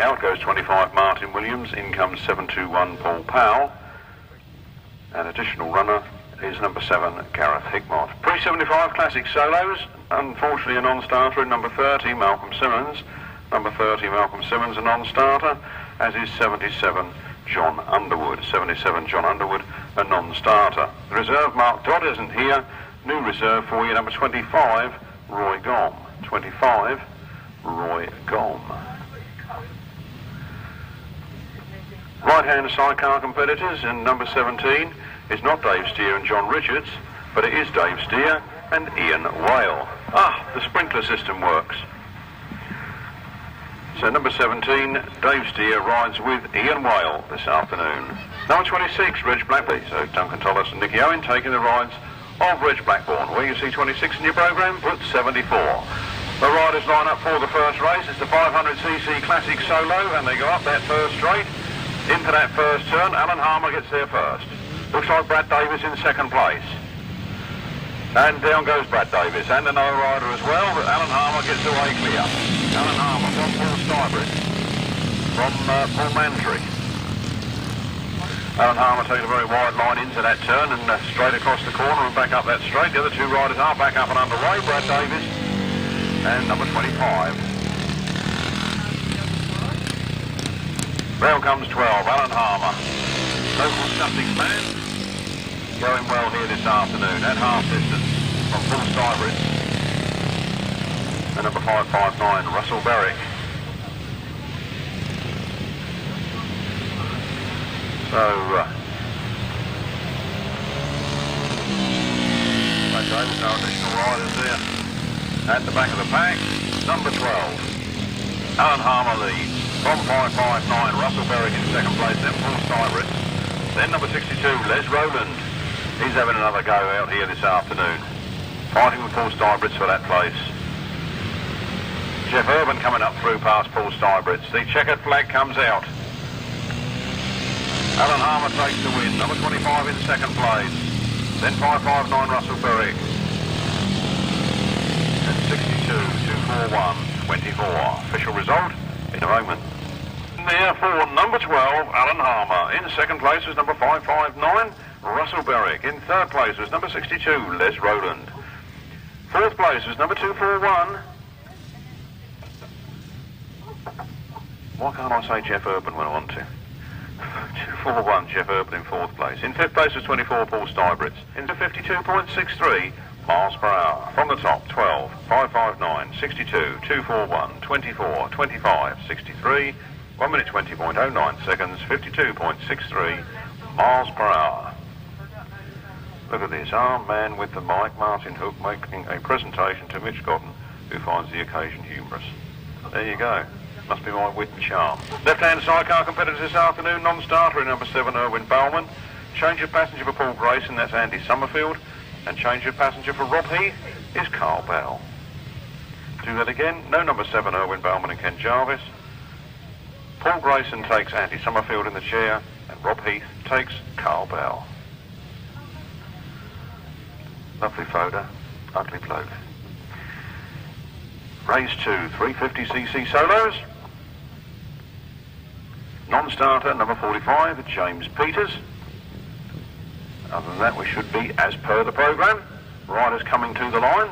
Out goes 25 Martyn Williams, in comes 721 Paul Powell, and additional runner is number 7 Gareth Hickmott. Pre-75 classic solos, unfortunately a non-starter in number 30 Malcolm Simmons. Number 30 Malcolm Simmons a non-starter, as is 77 John Underwood. 77 John Underwood a non-starter. The reserve Marc Dodd isn't here. New reserve for you, number 25 Roy Gom. 25 Roy Gom. Right-hand sidecar competitors in number 17 is not Dave Steer and John Richards, but it is Dave Steer and Ian Whale. Ah, the sprinkler system works. So number 17, Dave Steer rides with Ian Whale this afternoon. Number 26, Reg Blackbourn. So Duncan, Tolhurst and Nicky Owen taking the rides of Reg Blackbourn. Where you see 26 in your programme, put 74. The riders line up for the first race. It's the 500cc Classic Solo, and they go up that first straight. Into that first turn, Alan Harmer gets there first. Looks like Brad Davis in second place. And down goes Brad Davis, and another rider as well, but Alan Harmer gets away clear. Alan Harmer from Paul Stybrid, from Paul Mantry. Alan Harmer takes a very wide line into that turn and straight across the corner and back up that straight. The other two riders are back up and underway, Brad Davis and number 25. Rail comes 12, Alan Harmer. Local Sussex man, going well here this afternoon at half distance from Paul Stybrid. And number 559, Russell Berwick. So, okay, there's no additional riders there. At the back of the pack, number 12, Alan Harmer leads. From 559, Russell Berwick in second place, then Paul Stybrid. Then number 62, Les Rowland. He's having another go out here this afternoon. Fighting with Paul Stybrid for that place. Jeff Irwin coming up through past Paul Stybrid. The checkered flag comes out. Alan Harmer takes the win. Number 25 in second place. Then 559 Russell Berwick. And 62, 241, 24. Official result in a moment. There for number 12, Alan Harmer. In second place was number 559, Russell Berwick. In third place was number 62, Les Rowland. Fourth place was number 241. Why can't I say Jeff Urban when I want to? 241, Jeff Urban in fourth place. In fifth place was 24, Paul Stybrid. Into 52.63 miles per hour. From the top, 12, 559, 62, 241, 24, 25, 63, 1 minute 20.09 seconds, 52.63 miles per hour. Look at this, our man with the mic, Martin Hook, making a presentation to Mitch Godden, who finds the occasion humorous. There you go. Must be my wit and charm. Left-hand sidecar competitors this afternoon, non-starter in number 7, Irwin Bowman. Change of passenger for Paul Grayson, that's Andy Summerfield. And change of passenger for Rob Heath is Carl Bell. Do that again, no number 7, Irwin Bowman and Ken Jarvis. Paul Grayson takes Andy Summerfield in the chair, and Rob Heath takes Carl Bell. Lovely photo, ugly bloke. Race 2, 350cc solos. Non-starter, number 45, James Peters. Other than that, we should be as per the programme. Riders coming to the line.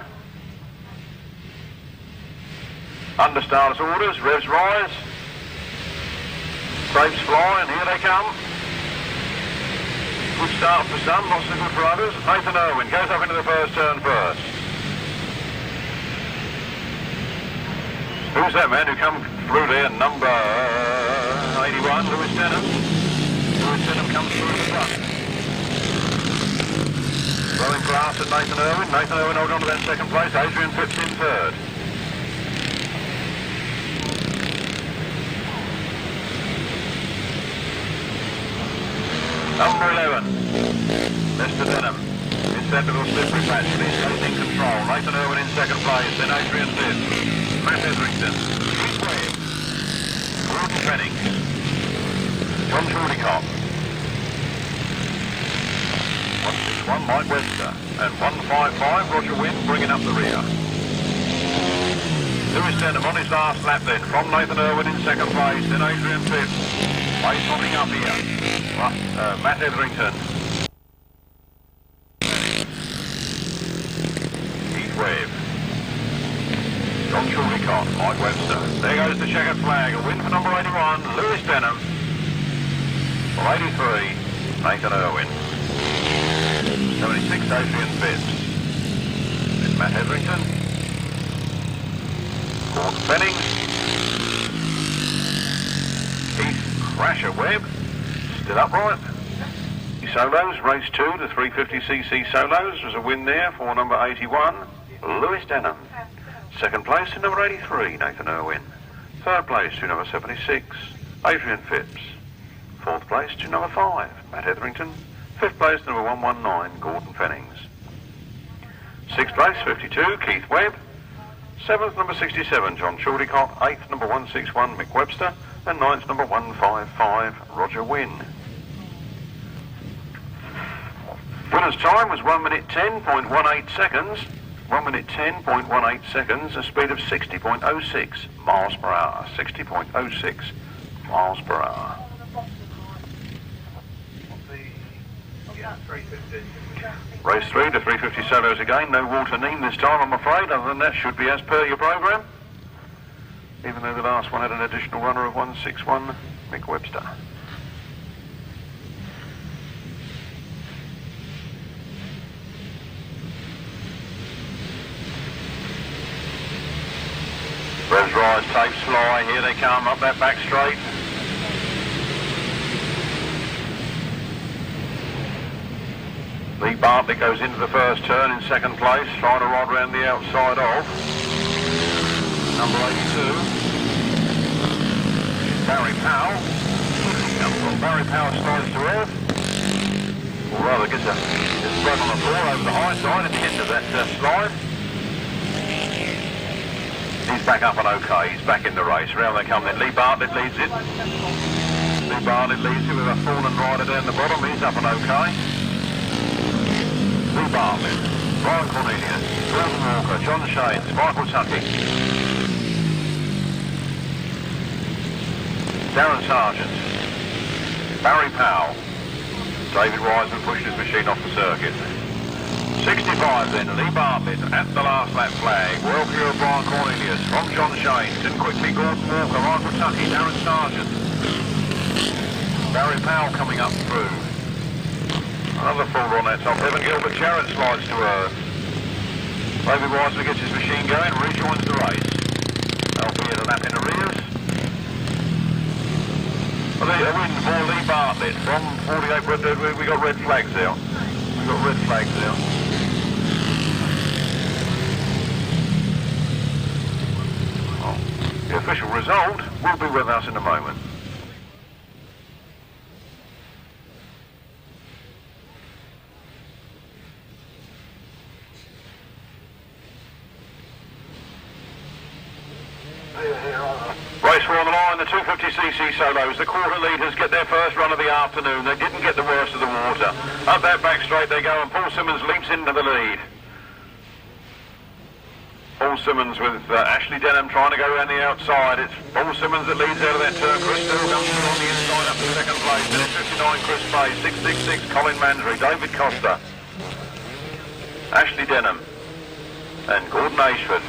Under starters orders, revs rise. Grapes fly, and here they come. Good start for some, not so good for others. Nathan Irwin goes up into the first turn first. Who's that man who comes through there? Number 81, Lewis Denham. Lewis Denham comes through the front. Throwing grass at Nathan Irwin. Nathan Irwin hold on to that second place. Adrian Phipps in third. Number 11, Mr. Denham. It's that little slippery patch, but he's taking control. Nathan Irwin in second place, then Adrian Phipps. Matt Etherington, Keith Webb, Gordon Pennings, John Shortycott. 161 Mike Webster, and 155 Roger Wynn bringing up the rear. Lewis Denham on his last lap then, from Nathan Irwin in second place, then Adrian Phipps. Pace hopping up here. Matt Etherington. Keith Webb. John Shortycott, Mike Webster. There goes the checkered flag, a win for number 81, Lewis Denham. For 83, Nathan Irwin. 76, Adrian Phipps. Then Matt Etherington. Gordon Fennings. Keith Crasher Webb. Still upright. Solos, race 2, the 350cc Solos. Was a win there for number 81, Lewis Denham. Second place to number 83, Nathan Irwin. Third place to number 76, Adrian Phipps. Fourth place to number 5, Matt Etherington. Fifth place to number 119, Gordon Fennings. Sixth place, 52, Keith Webb. Seventh, number 67, John Shortycott. Eighth, number 161, Mick Webster. And ninth, number 155, Roger Wynne. Winner's time was 1 minute 10.18 seconds. 1 minute 10.18 seconds, a speed of 60.06 miles per hour. 60.06 miles per hour. Race 3, the 350 Solos again. No water neem this time, I'm afraid. Other than that, should be as per your programme. Even though the last one had an additional runner of 161, Mick Webster. Revs rise, tapes fly, here they come up that back straight. Lee Bartlett goes into the first turn in second place, trying to ride round the outside of number 82. Barry Powell. Barry Powell slides to earth. Or rather gets a spread on the floor over the high side at the end of that slide. He's back up and okay, he's back in the race. Round they come then, Lee Bartlett leads it. Lee Bartlett leads it with a fallen rider down the bottom, he's up and okay. Lee Bartlett, Brian Cornelius, Gordon Walker, John Shanes, Michael Tuckey, Darren Sargent, Barry Powell, David Wiseman pushed his machine off the circuit. 65 then, Lee Bartlett at the last lap flag. Well clear of Brian Cornelius from John Shanes. Then quickly Gordon Walker, Michael Tuckey, Darren Sargent. Barry Powell coming up through. Another fuller on that top. Evan Gilbert Jarrett slides to earth. David Wiseman gets his machine going, rejoins the race. Albeit a lap in arrears. Well, a win for Lee Bartlett from 48. We got red flags out. We got red flags out. The official result will be with us in a moment. Race 4 on the line, the 250cc Solos. The quarter leaders get their first run of the afternoon. They didn't get the worst of the water. Up that back straight they go, and Paul Simmons leaps into the lead. Paul Simmons with Ashley Denham trying to go around the outside. It's Paul Simmons that leads out of that turn. Chris Still comes through on the inside up to second place. Then it's 59 Chris Bay, 666 Colin Mansry, David Costa, Ashley Denham and Gordon Ashford.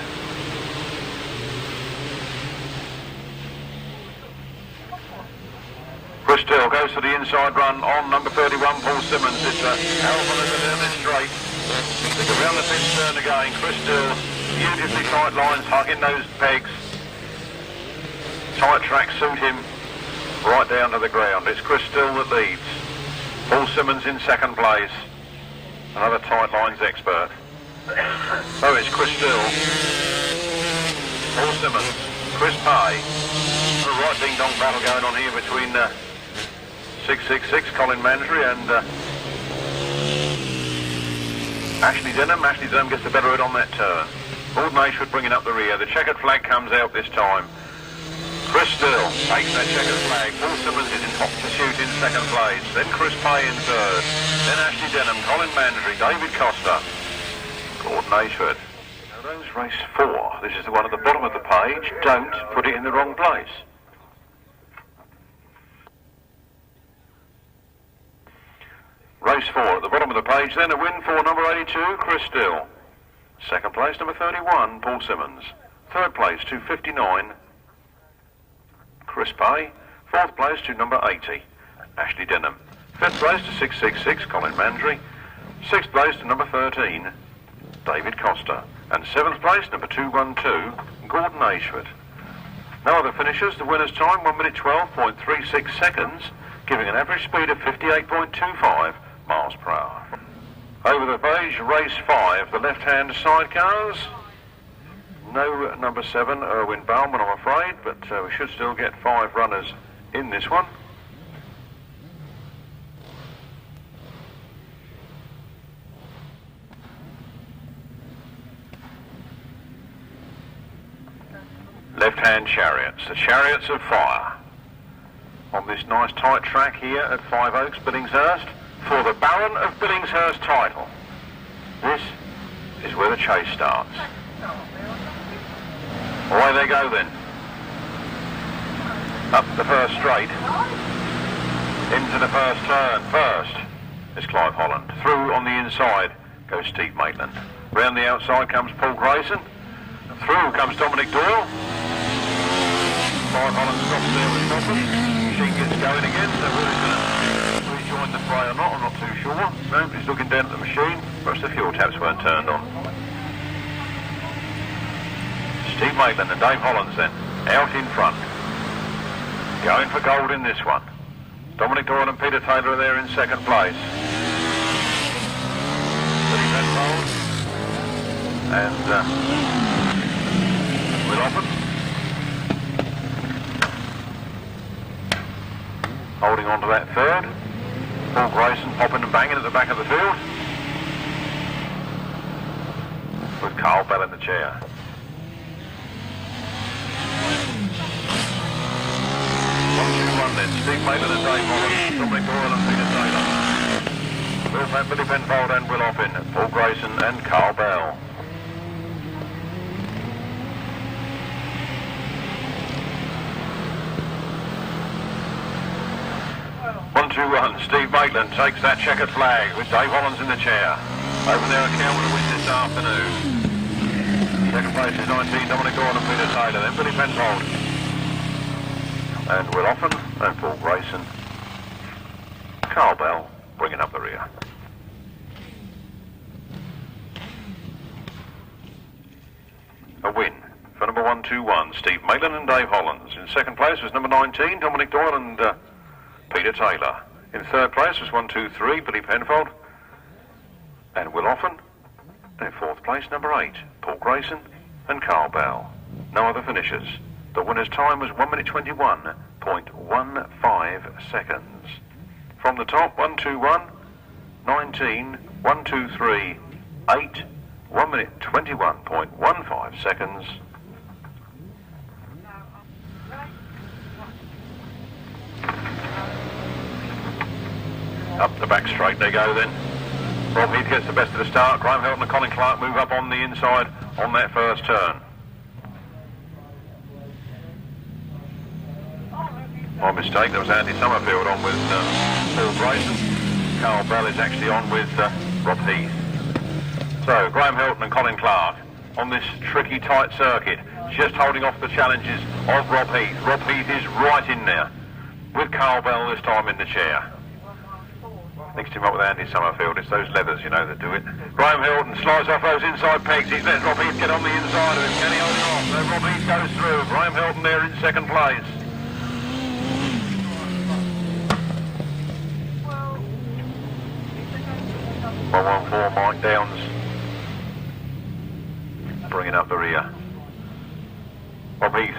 Chris Still goes to the inside run on number 31 Paul Simmons. It's Alvin as a this straight. They go round the fence turn again. Chris Still. Beautifully tight lines, hugging those pegs. Tight tracks suit him right down to the ground. It's Chris Still that leads. Paul Simmons in second place. Another tight lines expert. Oh, it's Chris Still. Paul Simmons. Chris Pay. A right ding-dong battle going on here between 666 Colin Mansry and Ashley Denham. Ashley Denham gets the better of it on that turn. Gordon Ashford bringing up the rear. The checkered flag comes out this time. Chris Still takes that checkered flag. Paul Simmons is in hot pursuit in second place. Then Chris Pay in third. Then Ashley Denham, Colin Mansry, David Costa, Gordon Ashford. Shadows, race 4. This is the one at the bottom of the page. Don't put it in the wrong place. Race 4 at the bottom of the page, then a win for number 82, Chris Still. Second place, number 31, Paul Simmons. Third place, 259, Chris Pay. Fourth place to number 80, Ashley Denham. Fifth place to 666, Colin Mandry. Sixth place to number 13, David Costa. And seventh place, number 212, Gordon Ashford. No other finishers. The winner's time, 1 minute 12.36 seconds, giving an average speed of 58.25 miles per hour. Over the page, race 5, the left-hand sidecars. No number 7, Irwin Bowman, I'm afraid, but we should still get 5 runners in this one. Left-hand chariots, the chariots of fire. On this nice tight track here at Five Oaks, Billinghurst, for the Baron of Billinghurst title. This is where the chase starts. Away they go then. Up the first straight. Into the first turn. First is Clive Holland. Through on the inside goes Steve Maitland. Round the outside comes Paul Grayson. Through comes Dominic Doyle. Clive Holland stops there with Stafford. Machine gets going again, so whether he's going to rejoin the fray or not, I'm not too sure. No, he's looking down at the machine. Most of the fuel taps weren't turned on. Steve Maitland and Dave Hollands then, out in front. Going for gold in this one. Dominic Doyle and Peter Taylor are there in second place. And Will Oppen. Holding on to that third. Paul Grayson popping and banging at the back of the field. With Carl Bell in the chair. Then Steve Maitland and Dave Holland, Dominic Doyle and Peter Taylor. Will Van Billy Penfold and Will Oppen, Paul Grayson and Carl Bell. One, 2-1. Steve Maitland takes that checkered flag with Dave Hollands in the chair. Open their account with a win this afternoon. Second place is 19, Dominic Doyle and Peter Taylor, then Billy Penfold. And Will Oppen and Paul Grayson. Carl Bell bringing up the rear. A win for number 121, Steve Maitland and Dave Hollands. In second place was number 19, Dominic Doyle and Peter Taylor. In third place was 123, Billy Penfold and Will Oppen. And in fourth place, number 8, Paul Grayson and Carl Bell. No other finishers. The winner's time was 1 minute 21.15 seconds. From the top, 121, 19, 123, 8, 1 minute 21.15 seconds. Up the back straight they go then. Rob Heath gets the best of the start. Graham Helton and Colin Clark move up on the inside on that first turn. My mistake, there was Andy Summerfield on with Paul Grayson. Carl Bell is actually on with Rob Heath. So, Graham Helton and Colin Clark on this tricky, tight circuit, just holding off the challenges of Rob Heath. Rob Heath is right in there, with Carl Bell this time in the chair. Mixed him up with Andy Summerfield. It's those leathers, you know, that do it. Graham Helton slides off those inside pegs. He's let Rob Heath get on the inside of him. Can he hold it off? No, Rob Heath goes through. Graham Helton there in second place. 114, Mike Downs bringing up the rear. Rob Heath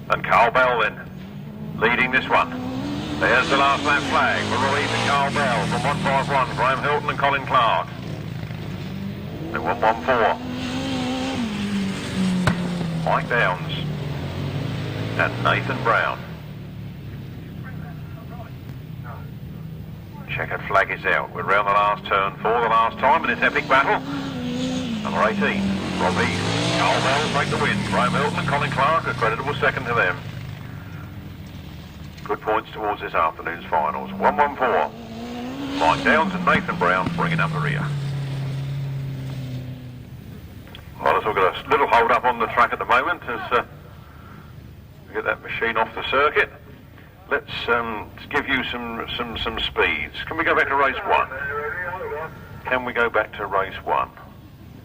and Carl Bell then leading this one. There's the last lap flag for Rob Heath and Carl Bell from 151, Graham Helton and Colin Clark. And 114, Mike Downs and Nathan Brown. Checkered flag is out. We're round the last turn for the last time in this epic battle. Number 18. Robbie, Powell take the win. Graham Hilton and Colin Clark, a creditable second to them. Good points towards this afternoon's finals. 1-1-4. Mike Downs and Nathan Brown bringing up the rear. Well, we've got a little hold up on the track at the moment as we get that machine off the circuit. Let's give you some speeds. Can we go back to race 1? Can we go back to race 1?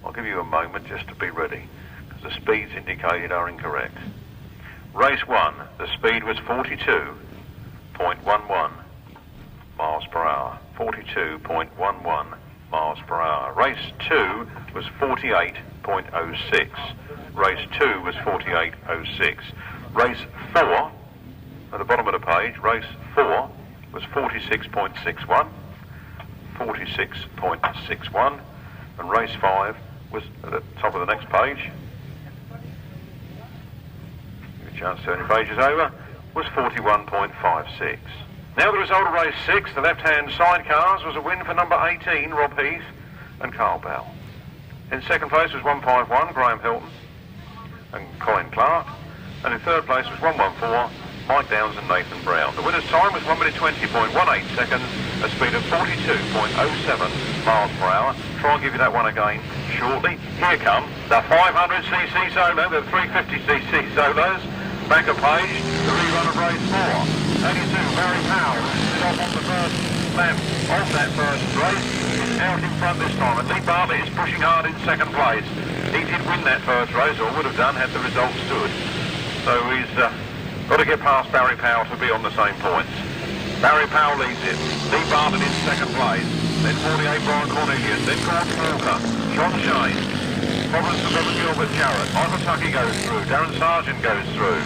I'll give you a moment just to be ready, because the speeds indicated are incorrect. Race 1, the speed was 42.11 miles per hour. 42.11 miles per hour. Race 2 was 48.06. Race 2 was 48.06. Race 4, at the bottom of the page, race 4 was 46.61. 46.61. And race 5 was at the top of the next page. Give a chance to turn your pages over. Was 41.56. Now the result of race 6, the left-hand sidecars, was a win for number 18, Rob Heath and Carl Bell. In second place was 151, Graham Hilton and Colin Clark. And in third place was 114, Mike Downs and Nathan Brown. The winner's time was 1 minute 20.18 seconds, a speed of 42.07 miles per hour. Try and give you that one again shortly. Here come the 500cc solo, the 350cc solos. Back a page, the rerun of race 4. 82, Barry Powell, stood off on the first lap of that first race. He's out in front this time, and Lee Bartlett is pushing hard in second place. He did win that first race, or would have done had the result stood. So he's got to get past Barry Powell to be on the same points. Barry Powell leads it. Lee Bartlett in second place. Then 48, Brian Cornelius. Then Gordon Walker. John Shane. Robson for Gilbert Jarrett. Michael Tucky goes through. Darren Sargent goes through.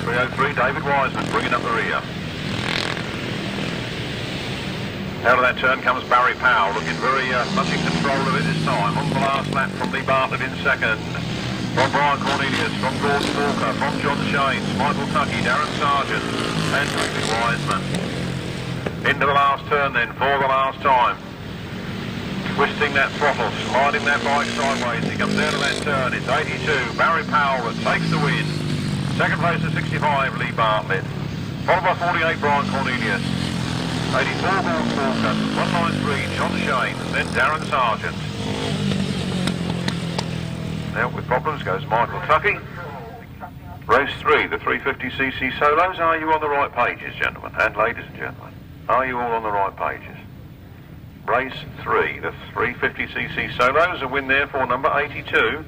303, David Wiseman bringing up the rear. Out of that turn comes Barry Powell, looking very much in control of it this time. On the last lap from Lee Bartlett in second. From Brian Cornelius, from Gordon Walker, from John Shanes, Michael Tucky, Darren Sargent, and David Wiseman. Into the last turn then, for the last time. Twisting that throttle, sliding that bike sideways. He comes out of that turn. It's 82, Barry Powell that takes the win. Second place at 65, Lee Bartlett. Followed by 48, Brian Cornelius. 84, Gordon Walker. 193, John Shane, then Darren Sargent. Now with problems goes Michael Tucky. Race 3, the 350cc solos. Are you on the right pages, gentlemen and ladies and gentlemen? Are you all on the right pages? Race 3, the 350cc solos. A win there for number 82,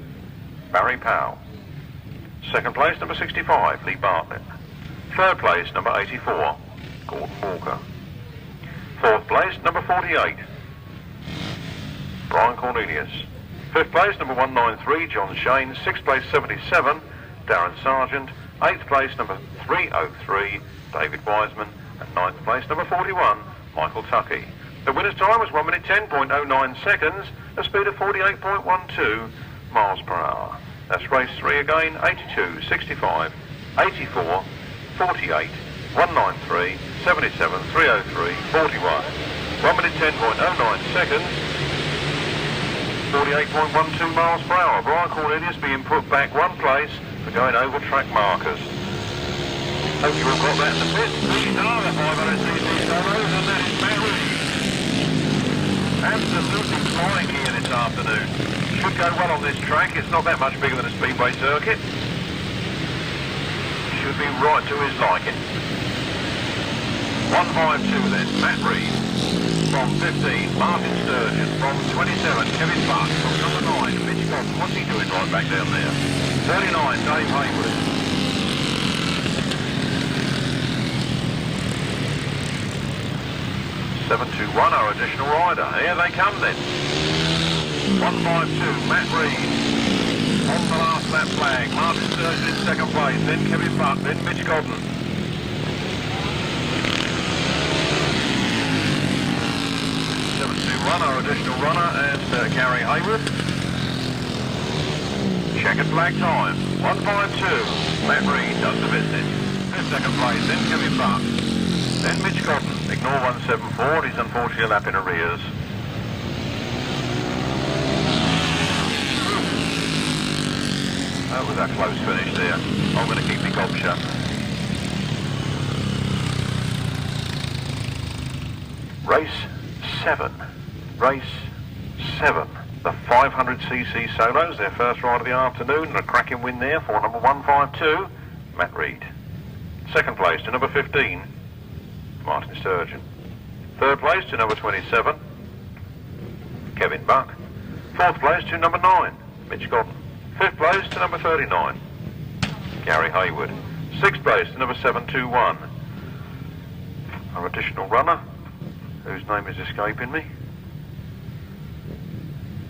Barry Powell. Second place, number 65, Lee Bartlett. Third place, number 84, Gordon Walker. Fourth place, number 48, Brian Cornelius. Fifth place, number 193, John Shane. Sixth place, 77, Darren Sargent. Eighth place, number 303, David Wiseman. And ninth place, number 41, Michael Tucky. The winner's time was 1 minute 10.09 seconds, a speed of 48.12 miles per hour. That's race 3 again, 82, 65, 84, 48, 193, 77, 303, 41. 1 minute 10.09 seconds, 48.12 miles per hour. Brian Cornelius being put back one place for going over track markers. Hope you all got that in the pit. These are the 500cc solos, and that is Matt Reed. Absolutely flying here this afternoon. Should go well on this track. It's not that much bigger than a speedway circuit. Should be right to his liking. 152 then, Matt Reed. From 15, Martyn Sturgeon. From 27, Kevin Buck. From number 9, Mitch Godden. What's he doing right back down there? 39, Dave Hayward. 721, our additional rider. Here they come then. 152, Matt Reed. On the last lap flag, Martyn Sturgeon in second place, then Kevin Buck, then Mitch Godden. 721, our additional runner, and Gary Hayward. Checkered flag time. 152, Matt Reed does the business. In second place, then Kevin Buck. Then Mitch Godden. Ignore 174, he's unfortunately a lap in arrears. That was a close finish there. I'm going to keep my gob shut. Race 7. Race 7. The 500cc Solos, their first ride of the afternoon, and a cracking win there for number 152, Matt Reed. Second place to number 15, Martyn Sturgeon. Third place to number 27, Kevin Buck. Fourth place to number 9, Mitch Godden. Fifth place to number 39, Gary Hayward. Sixth place to number 721, our additional runner, whose name is escaping me.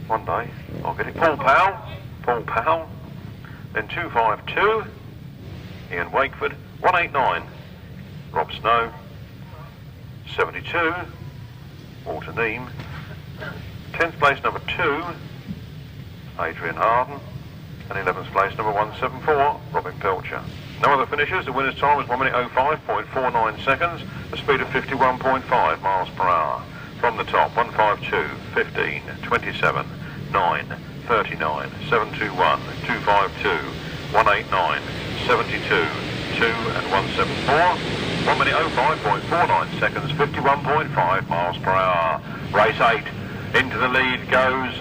One day I'll get it. Paul Powell. Then 252, Ian Wakeford. 189, Rob Snow. 72, Walter Neame. 10th place number 2, Adrian Harden. And 11th place number 174, Robin Pelcher. No other finishers. The winner's time was 1 minute 05.49 seconds, a speed of 51.5 miles per hour. From the top, 152, 15, 27, 9, 39, 721, 252, 189, 72, 2 and 174. 1 minute 05.49 seconds, 51.5 miles per hour. Race 8. Into the lead goes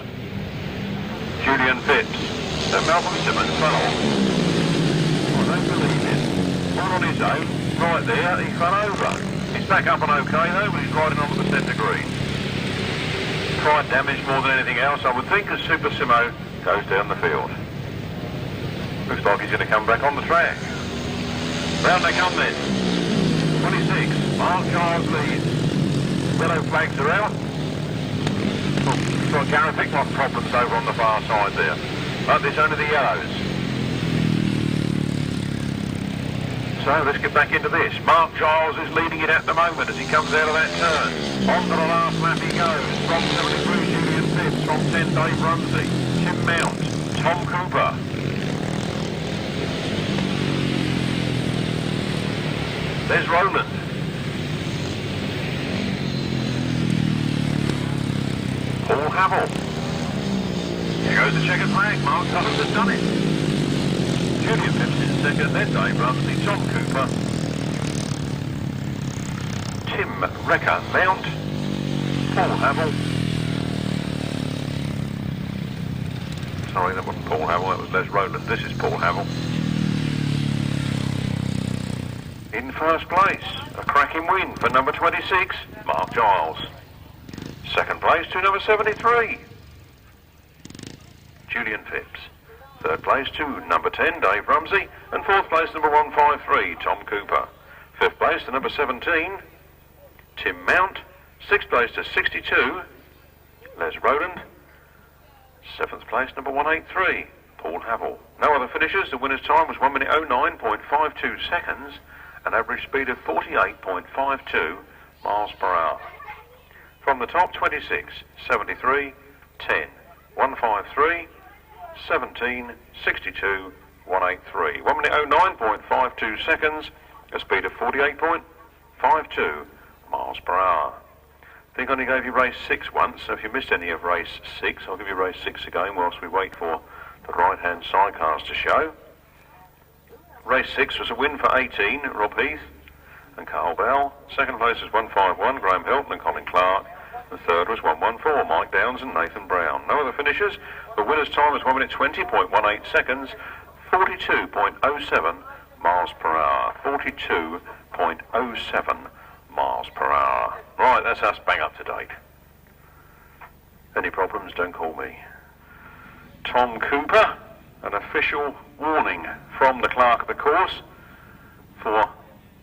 Julian Phipps. And Malcolm Simmons fell off. I don't believe it. All on his own, right there, he fell over. He's back up and okay though, but he's riding onto the centre green. Pride damage more than anything else, I would think, as Super Simo goes down the field. Looks like he's going to come back on the track. Round they come then. 26, Marc Giles leads. Yellow flags are out. We've got Gareth Hickok problems over on the far side there. But there's only the yellows. So let's get back into this. Marc Giles is leading it at the moment as he comes out of that turn. On to the last lap he goes. From 73, Julian Phipps. From 10, Dave Rumsey. Tim Mount. Tom Cooper. There's Roland. Paul Havell. Here goes the checkered flag. Marc Collins has done it. Julian Phipps in second, then Dave Rumsey, Tom Cooper, Tim Recker Mount, Paul Havell. Sorry, that wasn't Paul Havell, that was Les Rowland. This is Paul Havell. In first place, a cracking win for number 26, Marc Giles. Second place to number 73, Julian Phipps. Third place to number 10, Dave Rumsey. And fourth place, number 153, Tom Cooper. Fifth place to number 17, Tim Mount. Sixth place to 62, Les Rowland. Seventh place, number 183, Paul Havell. No other finishers. The winner's time was 1 minute 09.52 seconds, an average speed of 48.52 miles per hour. From the top, 26, 73, 10, 153, 17, 62, 183. 1 minute 09.52 seconds, a speed of 48.52 miles per hour. I think I only gave you race 6 once, so if you missed any of race 6, I'll give you race 6 again whilst we wait for the right-hand sidecars to show. Race 6 was a win for 18, Rob Heath and Carl Bell. Second place was 151, Graham Hilton and Colin Clark. The third was 114, Mike Downs and Nathan Brown. No other finishers. The winner's time was 1 minute 20.18 seconds, 42.07 miles per hour. 42.07 miles per hour. Right, that's us bang up to date. Any problems, don't call me. Tom Cooper, an official warning from the clerk of the course for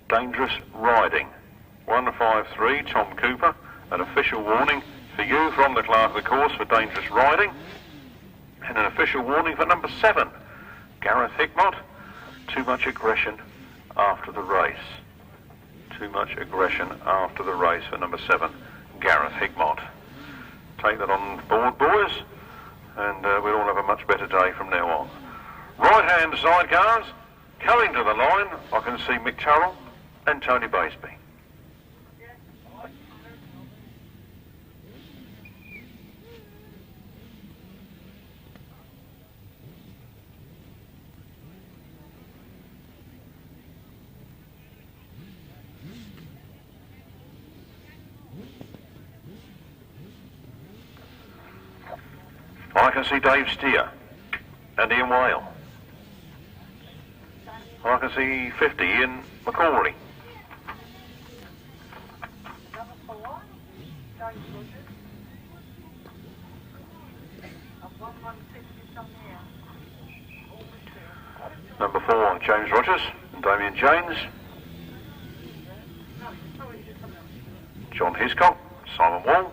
dangerous riding. 153, Tom Cooper. An official warning for you from the clerk of the course for dangerous riding. And an official warning for number 7, Gareth Hickmott. Too much aggression after the race. Too much aggression after the race for number 7, Gareth Hickmott. Take that on board, boys, and we'll all have a much better day from now on. Right-hand sidecars, coming to the line, I can see Mick Turrell and Tony Baseby. can see Dave Steer and Ian Whale. I can see 50 Ian McAuley. Number 4, James Rogers and Damien James. John Hiscock, Simon Wall.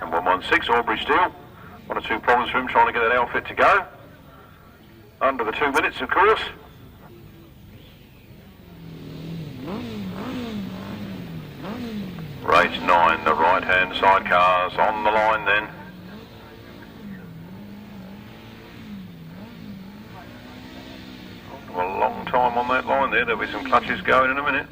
And 116, Aubrey Steele. 1 or 2 problems for him trying to get that outfit to go. Under the 2 minutes, of course. Race 9, the right-hand sidecars on the line then. A long time on that line there. There'll be some clutches going in a minute.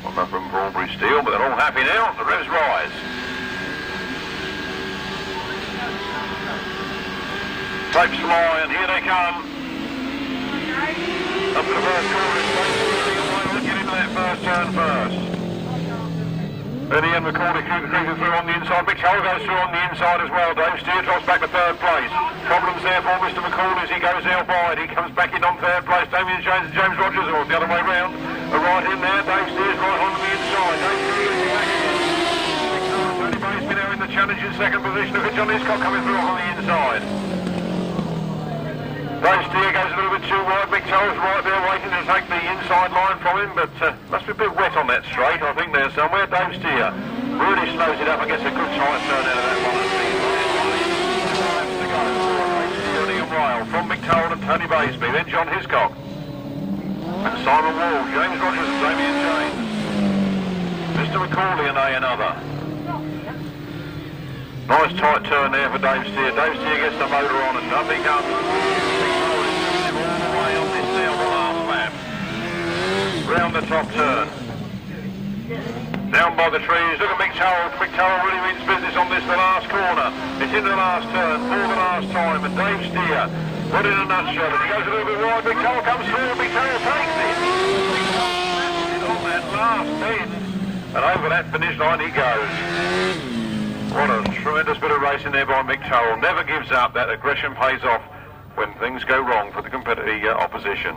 One number for Aubrey Steele, but they're all happy now. The revs rise. Tapes fly, and here they come. Up to the first corner. Get into that first turn first. Eddie and McAuley creeping through on the inside. Mitch goes through on the inside as well. Dave Steer drops back to 3rd place. Problems there for Mr. McAuley as he goes out wide. He comes back in on 3rd place. Damien James and James Rogers, or the other way round, are right in there. Dave Steer's right on the inside. Dave Steer is back again. Tony Baysby now in the challenge in 2nd position. Look at John Hiscock coming through on the inside. Dave Steer goes a little bit too wide. Mick right there waiting to take the inside line from him, but must be a bit wet on that straight, I think, there somewhere. Dave Steer really slows it up and gets a good tight turn out of that one. From Mick and Tony Baysby, then John Hiscock and Simon Wall, James Rogers and Damien James, Mr. McAuley and another. Nice tight turn there for Dave Steer. Dave Steer gets the motor on and up he comes. All the way on this now, the last lap. Round the top turn. Down by the trees, look at Mick Turrell. Mick Turrell really means business on this, the last corner. It's into the last turn for the last time, and Dave Steer, put in a nutshell. If he goes a little bit wide, Mick Turrell comes through, and Mick Turrell takes it. Mick Turrell on that last bend, and over that finish line he goes. What a tremendous bit of racing there by Mick Turrell. Never gives up. That aggression pays off when things go wrong for the competitive opposition.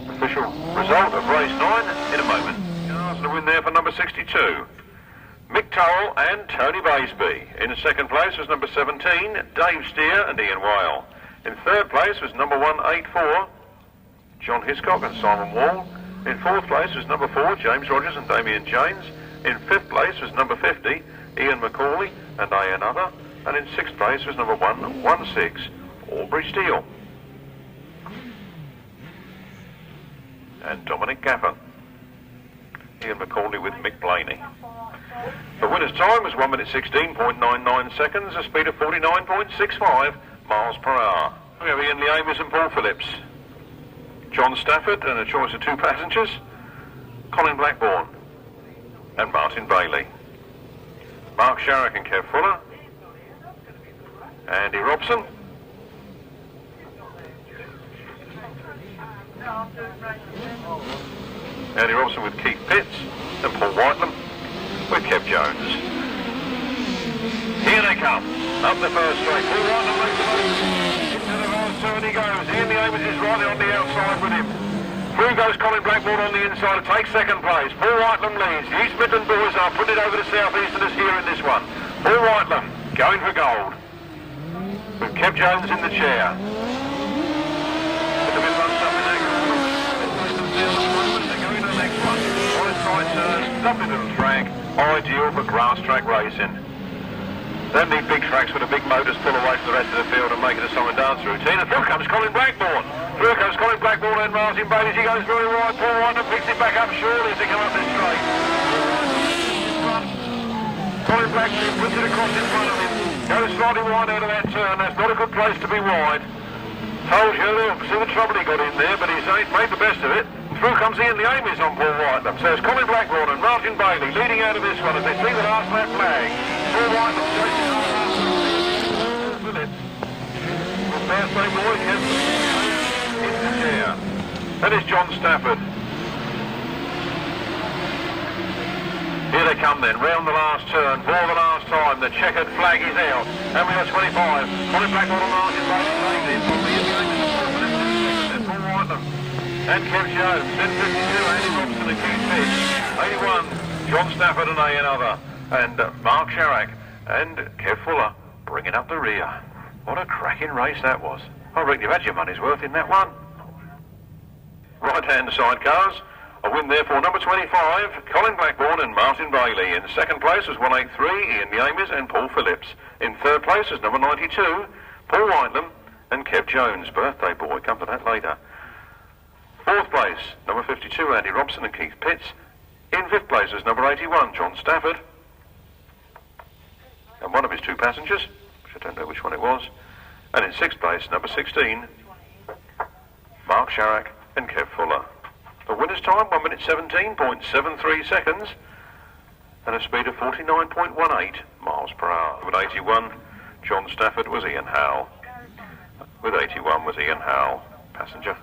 Official result of race 9 in a moment. And a win there for number 62. Mick Turrell and Tony Baysby. In 2nd place was number 17, Dave Steer and Ian Whale. In 3rd place was number 184, John Hiscock and Simon Wall. In 4th place was number 4, James Rogers and Damien James. In 5th place was number 50, Ian McAuley and another. And in 6th place was number 116, Aubrey Steele. And Dominic Gaffer. Ian McAuley with Mick Blaney. The winner's time was 1 minute 16.99 seconds, a speed of 49.65 miles per hour. We have Ian Leamis and Paul Phipps. John Stafford and a choice of 2 passengers, Colin Blackbourn and Martyn Bailey. Marc Szarek and Kev Fuller. Andy Robson. Andy Robson with Keith Pitts and Paul Whitelam with Kev Jones. Here they come, up the first straight. Paul Whitelam makes the move. Into the last turn he goes. Ian Leamis is right on the outside with him. Through goes Colin Blackbourn on the inside to take 2nd place. Paul Whitelam leads. The East Midland boys are putting it over the South Easterners here in this one. Paul Whitelam going for gold. With Kev Jones in the chair. It's a bit bunched up in that corner. They're going to the next one. Nice tight turn, lovely little track, ideal for grass track racing. Don't need big tracks where the big motors pull away from the rest of the field and make it a song and dance routine. And through comes Colin Blackbourn. Through comes Colin Blackbourn and Martyn Bailey. He goes very wide. Paul Whitelam picks it back up surely as they come up this straight. Colin Blackbourn puts it across in front of him. Goes slightly wide out of that turn. That's not a good place to be wide. Told you, see the trouble he got in there, but he's made the best of it. Through comes Ian Leamis on Paul Whitelam. So it's Colin Blackbourn and Martyn Bailey leading out of this one as they see the last lap flag. Paul Whitelam chasing on Phipps. The birthday boy gets in the chair. That is John Stafford. Here they come then, round the last turn, for the last time. The checkered flag is out. And we got 25. Colin Blackbourn on margin, then Paul Whitelam. And Kev Jones, then 52, Andy Robson and Keith Phipps. 81, John Stafford and another. And Marc Szarek and Kev Fuller bringing up the rear. What a cracking race that was. I reckon you've had your money's worth in that one. Right-hand sidecars. A win there for number 25, Colin Blackbourn and Martyn Bailey. In second place was 183, Ian Yames and Paul Phipps. In third place was number 92, Paul Whitelam and Kev Jones, birthday boy. Come to that later. Fourth place, number 52, Andy Robson and Keith Pitts. In fifth place was number 81, John Stafford. And one of his two passengers, which I don't know which one it was. And in sixth place, number 16, Marc Szarek and Kev Fuller. The winner's time, 1 minute 17.73 seconds and a speed of 49.18 miles per hour. With 81, John Stafford was Ian Howell. With 81 was Ian Howell, passenger.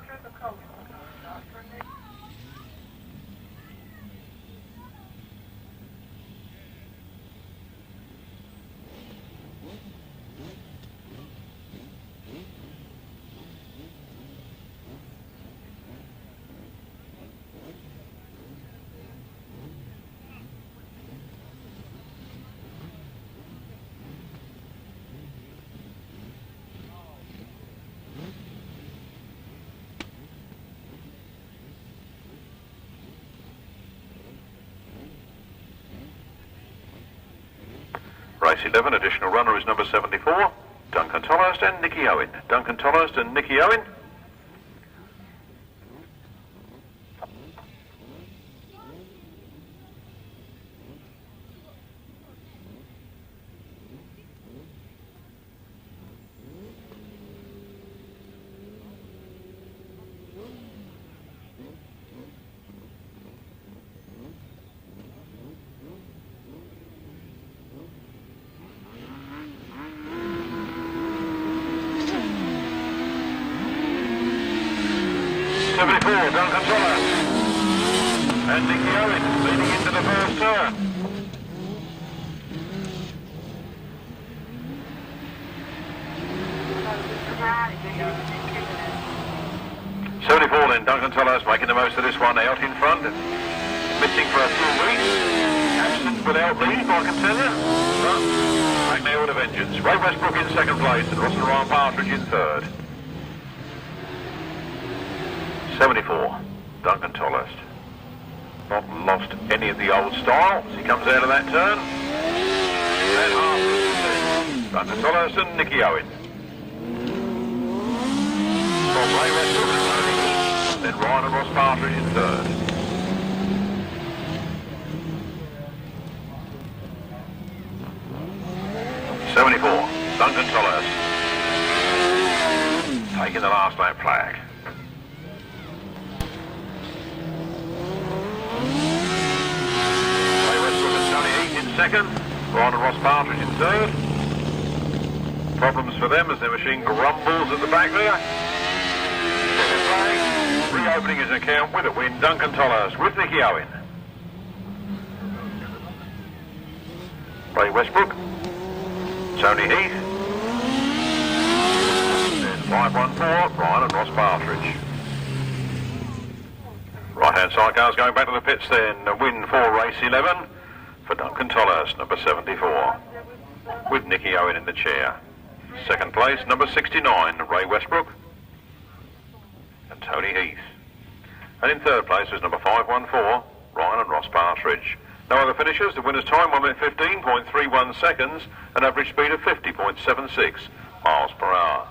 Race 11, additional runner is number 74, Duncan Tolhurst and Nicky Owen. Duncan Tolhurst and Nicky Owen. Duncan Tolhurst and Nicky Owen leading into the first turn. Then Duncan Tolhurst making the most of this one out in front, missing for a full week, absent without lead, I can tell you. But back now with a vengeance. Ray Westbrook in second place and Ross and Ryan Partridge in third. 74, Duncan Tolhurst. Not lost any of the old style as he comes out of that turn. And half Duncan Tolhurst and Nicky Owen. From Ray Westbrook, then Ryan and Ross Partridge in third. Duncan Tolhurst taking the last lap flag. Ray Westbrook and Tony Heath in second, Ryan and Ross Partridge in third. Problems for them as their machine grumbles at the back there. Reopening his account with a win, Duncan Tolhurst with Nicky Owen. Ray Westbrook, Tony Heath, then 514, Ryan and Ross Partridge. Right-hand side cars going back to the pits then. A win for race 11 for Duncan Tolhurst, number 74, with Nicky Owen in the chair. Second place, number 69, Ray Westbrook and Tony Heath. And in third place was number 514, Ryan and Ross Partridge. No other finishers. The winner's time, 1 minute 15.31 seconds, an average speed of 50.76 miles per hour.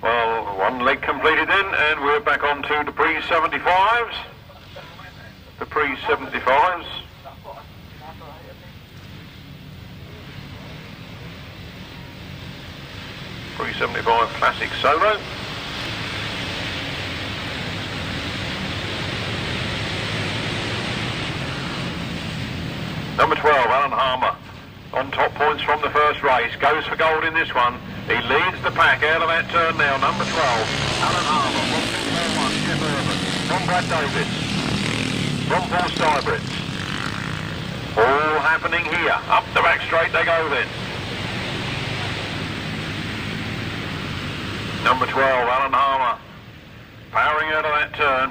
Well, one leg completed then, and we're back on to the pre-75s. The pre-75s. Pre-75 Classic Solo. Number 12, Alan Harmer, on top points from the first race, goes for gold in this one. He leads the pack out of that turn now, number 12, Alan Harmer, 1, 2, 4, 1, from Brad Davis, from Paul Stuybrits. All happening here. Up the back straight they go then. Number 12, Alan Harmer, powering out of that turn.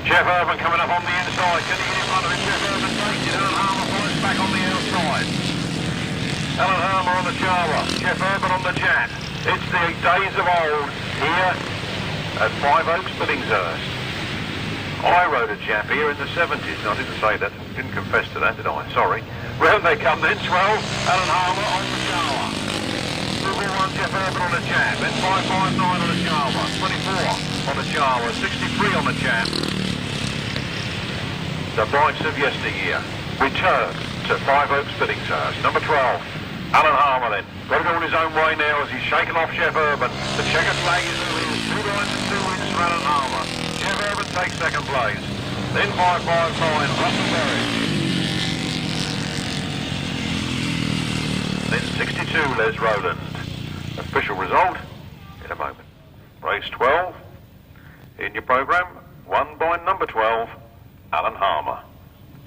Jeff Irwin coming up on the inside. Can he get in front of him? Jeff Irwin takes it. Alan Harmer follows back on the outside. Alan Harmer on the Java. Jeff Irwin on the Jat. It's the days of old here at Five Oaks, Billinghurst. I rode a Jap here in the 70s. I didn't say that. Didn't confess to that, did I? Sorry. Round they come then. 12, Alan Harmer on the Java. 241 Jeff Irwin on the Jap. Then 559 on the Java. 24 on the Java. 63 on the Jap. The bikes of yesteryear return to Five Oaks, Billinghurst. Number 12, Alan Harmer then. Got to go on his own way now as he's shaken off Jeff Irwin. The checkered flag is who is 2 lines and 2 wins for Alan Harmer. Jeff Irwin takes second place. Then 559, Russell Berry. Then 62, Les Rowland. Official result in a moment. Race 12 in your programme, won by number 12, Alan Harmer.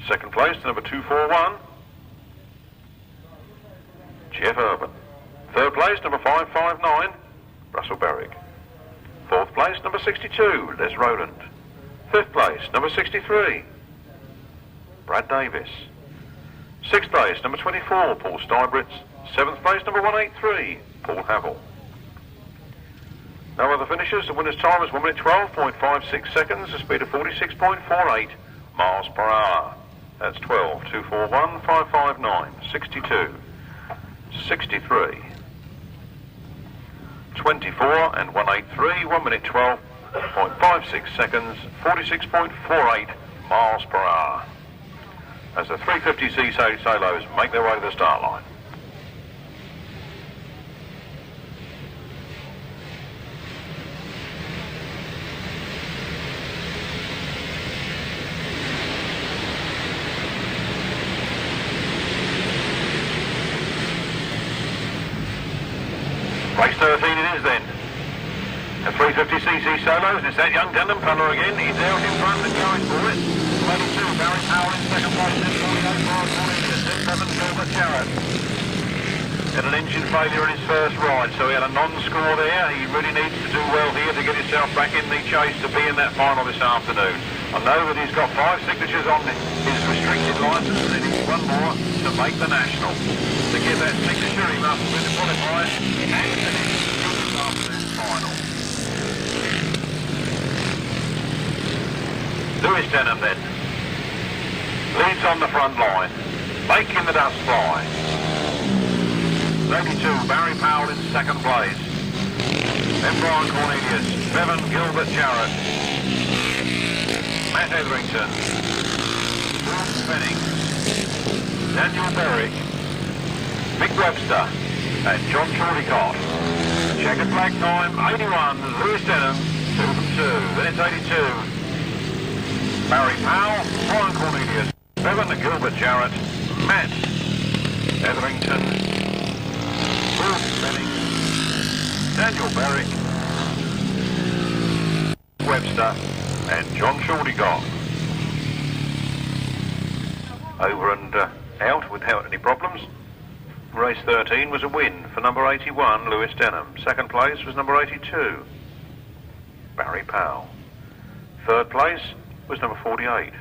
Second place to number 241, Jeff Irwin. Third place, number 559, Russell Berwick. Fourth place, number 62, Les Rowland. Fifth place, number 63, Brad Davis. Sixth place, number 24, Paul Stuybrits. Seventh place, number 183, Paul Havel. No other finishers. The winner's time is 1 minute 12.56 seconds, a speed of 46.48 miles per hour. That's 12, 241, 559, 62, 63, 24 and 183, 1 minute 12.56 seconds, 46.48 miles per hour. As the 350cc solos make their way to the start line. Race 13 it is then. The 350cc solos, it's that young Denham fella again. He's out in front and going for it. 22, Barry Powell in second place, then 48, Marc, then 7, Gilbert Jarrett. Had an engine failure in his first ride, so he had a non-score there. He really needs to do well here to get himself back in the chase to be in that final this afternoon. I know that he's got 5 signatures on his restricted licence and he needs one more to make the national. To get that signature, he must win the qualifiers and finish this afternoon's final. Lewis Denham then leads on the front line, making the dust fly. 32, Barry Powell in second place. Then Brian Cornelius, Bevan Gilbert Jarrett, Matt Etherington, Bruce Penning, Daniel Berwick, Mick Webster, and John Shortycott. Checkered flag time, 81, Lewis Denham, 2 from 2. Then it's 82. Barry Powell, Brian Cornelius, Bevan Gilbert Jarrett, Matt Etherington, Bruce Penning, Daniel Berwick, Webster, and John Shortycott. Over and out without any problems. Race 13 was a win for number 81, Lewis Denham. Second place was number 82, Barry Powell. Third place was number 48,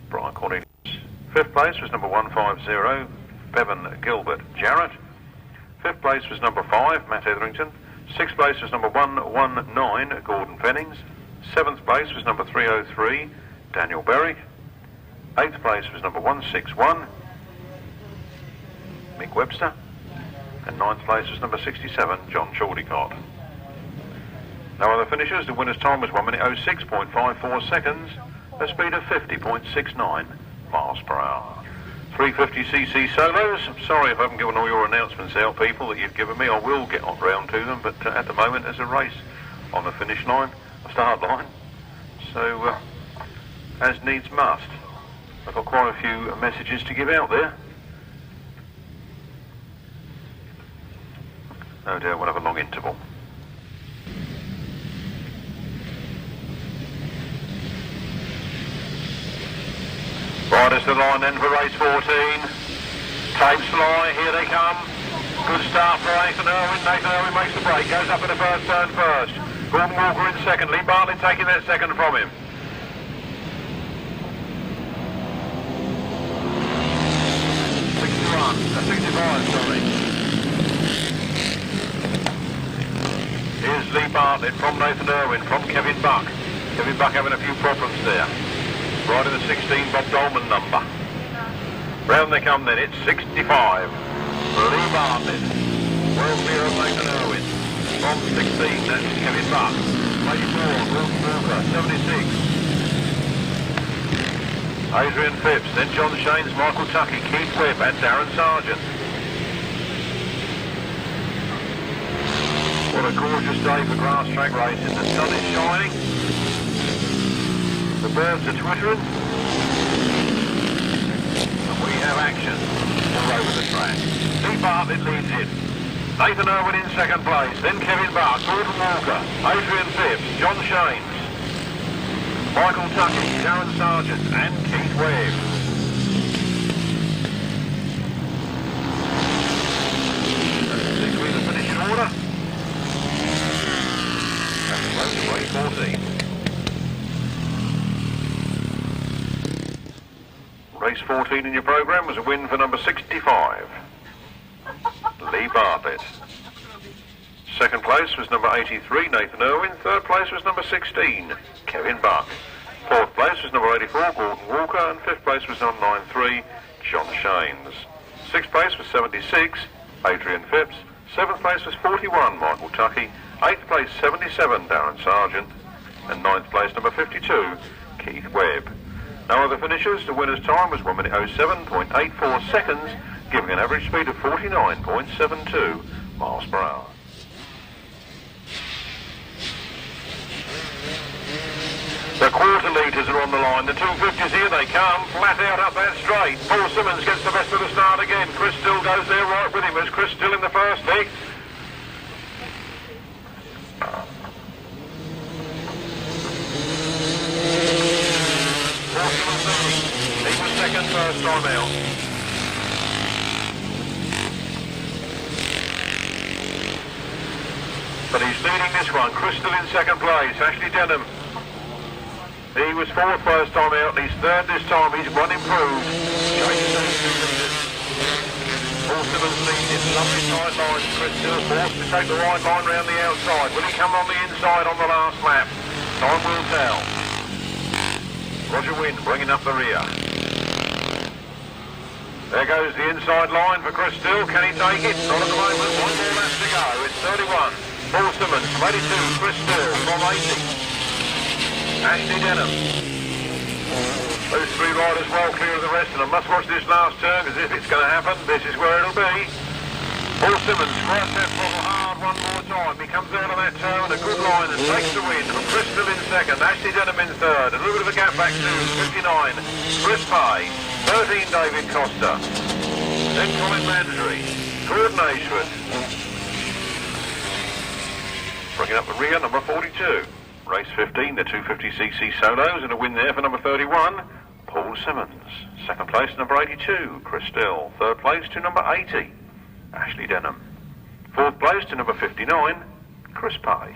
Brian Cornelius. Fifth place was number 150, Bevan Gilbert Jarrett. Fifth place was number 5, Matt Etherington. Sixth place was number 119, Gordon Pennings. Seventh place was number 303, Daniel Berwick. Eighth place was number 161, Mick Webster. And ninth place was number 67, John Shortycott. No other finishers. The winner's time was 1 minute 06.54 seconds, a speed of 50.69 miles per hour. 350cc solos. I'm sorry if I haven't given all your announcements out, people, that you've given me. I will get on round to them, but at the moment there's a race on the finish line, a start line. So, as needs must. I've got quite a few messages to give out there. No doubt we'll have a long interval. Right, it's the line then for race 14. Tapes fly, here they come. Good start for Nathan Irwin. Nathan Irwin makes the break, goes up in the first turn first. Gordon Walker in second, Lee Bartlett taking that second from him. Here's Lee Bartlett from Nathan Irwin, from Kevin Buck. Kevin Buck having a few problems there. Right in the 16 Bob Dolman number. Round they come then, it's 65. Lee Bartlett, well clear of Nathan Irwin. From 16, that's Kevin Buck. 84, Gordon Walker, 76. Adrian Phipps, then John Shanes, Michael Tuckey, Keith Webb and Darren Sargent. What a gorgeous day for grass track racing. The sun is shining. The birds are twittering. And we have action all over the track. Lee Bartlett leads it. Nathan Irwin in second place. Then Kevin Buck, Gordon Walker, Adrian Phipps, John Shanes, Michael Tuckey, Darren Sargent and Keith Webb. Let's see the finishing order. Race 14. Race 14 in your programme was a win for number 65, Lee Bartlett. Second place was number 83, Nathan Irwin. Third place was number 16, Kevin Buck. Fourth place was number 84, Gordon Walker. And fifth place was number 93, John Shanes. Sixth place was 76, Adrian Phipps. Seventh place was 41, Michael Tuckey. Eighth place, 77, Darren Sargent. And ninth place, number 52, Keith Webb. No other finishers. The winner's time was 1 minute 07.84 seconds, giving an average speed of 49.72 miles per hour. The quarter litres are on the line. The 250s, here they come, flat out up that straight. Paul Simmons gets the best of the start again. Chris Still goes there right with him. As Chris Still in the first leg. He was second first time out. But he's leading this one. Chris Still in second place. Ashley Denham. He was fourth first time out. He's third this time. He's one improved. Paul Simmons leading. Lovely tight lines. Chris Still forced to take the right line round the outside. Will he come on the inside on the last lap? Time will tell. Roger Wynne bringing up the rear. There goes the inside line for Chris Still. Can he take it? Not at the moment. One more lap to go. It's 31. Paul Simmons from 82. Chris Still from 80. Ashley Denham. Those three riders well clear of the rest, and I must watch this last turn because if it's going to happen, this is where it'll be. Paul Simmons squares that throttle hard one more time. He comes out of that turn, a good line, and takes the win. From Chris Still in second, Ashley Denham in third. A little bit of a gap back to 59. Chris Pay, 13 David Costa. Then Colin Mandry, Gordon Ashford. Bringing up the rear, number 42. Race 15, the 250cc solos, and a win there for number 31, Paul Simmons. Second place, number 82, Chris Still. Third place to number 80, Ashley Denham. Fourth place to number 59, Chris Pay.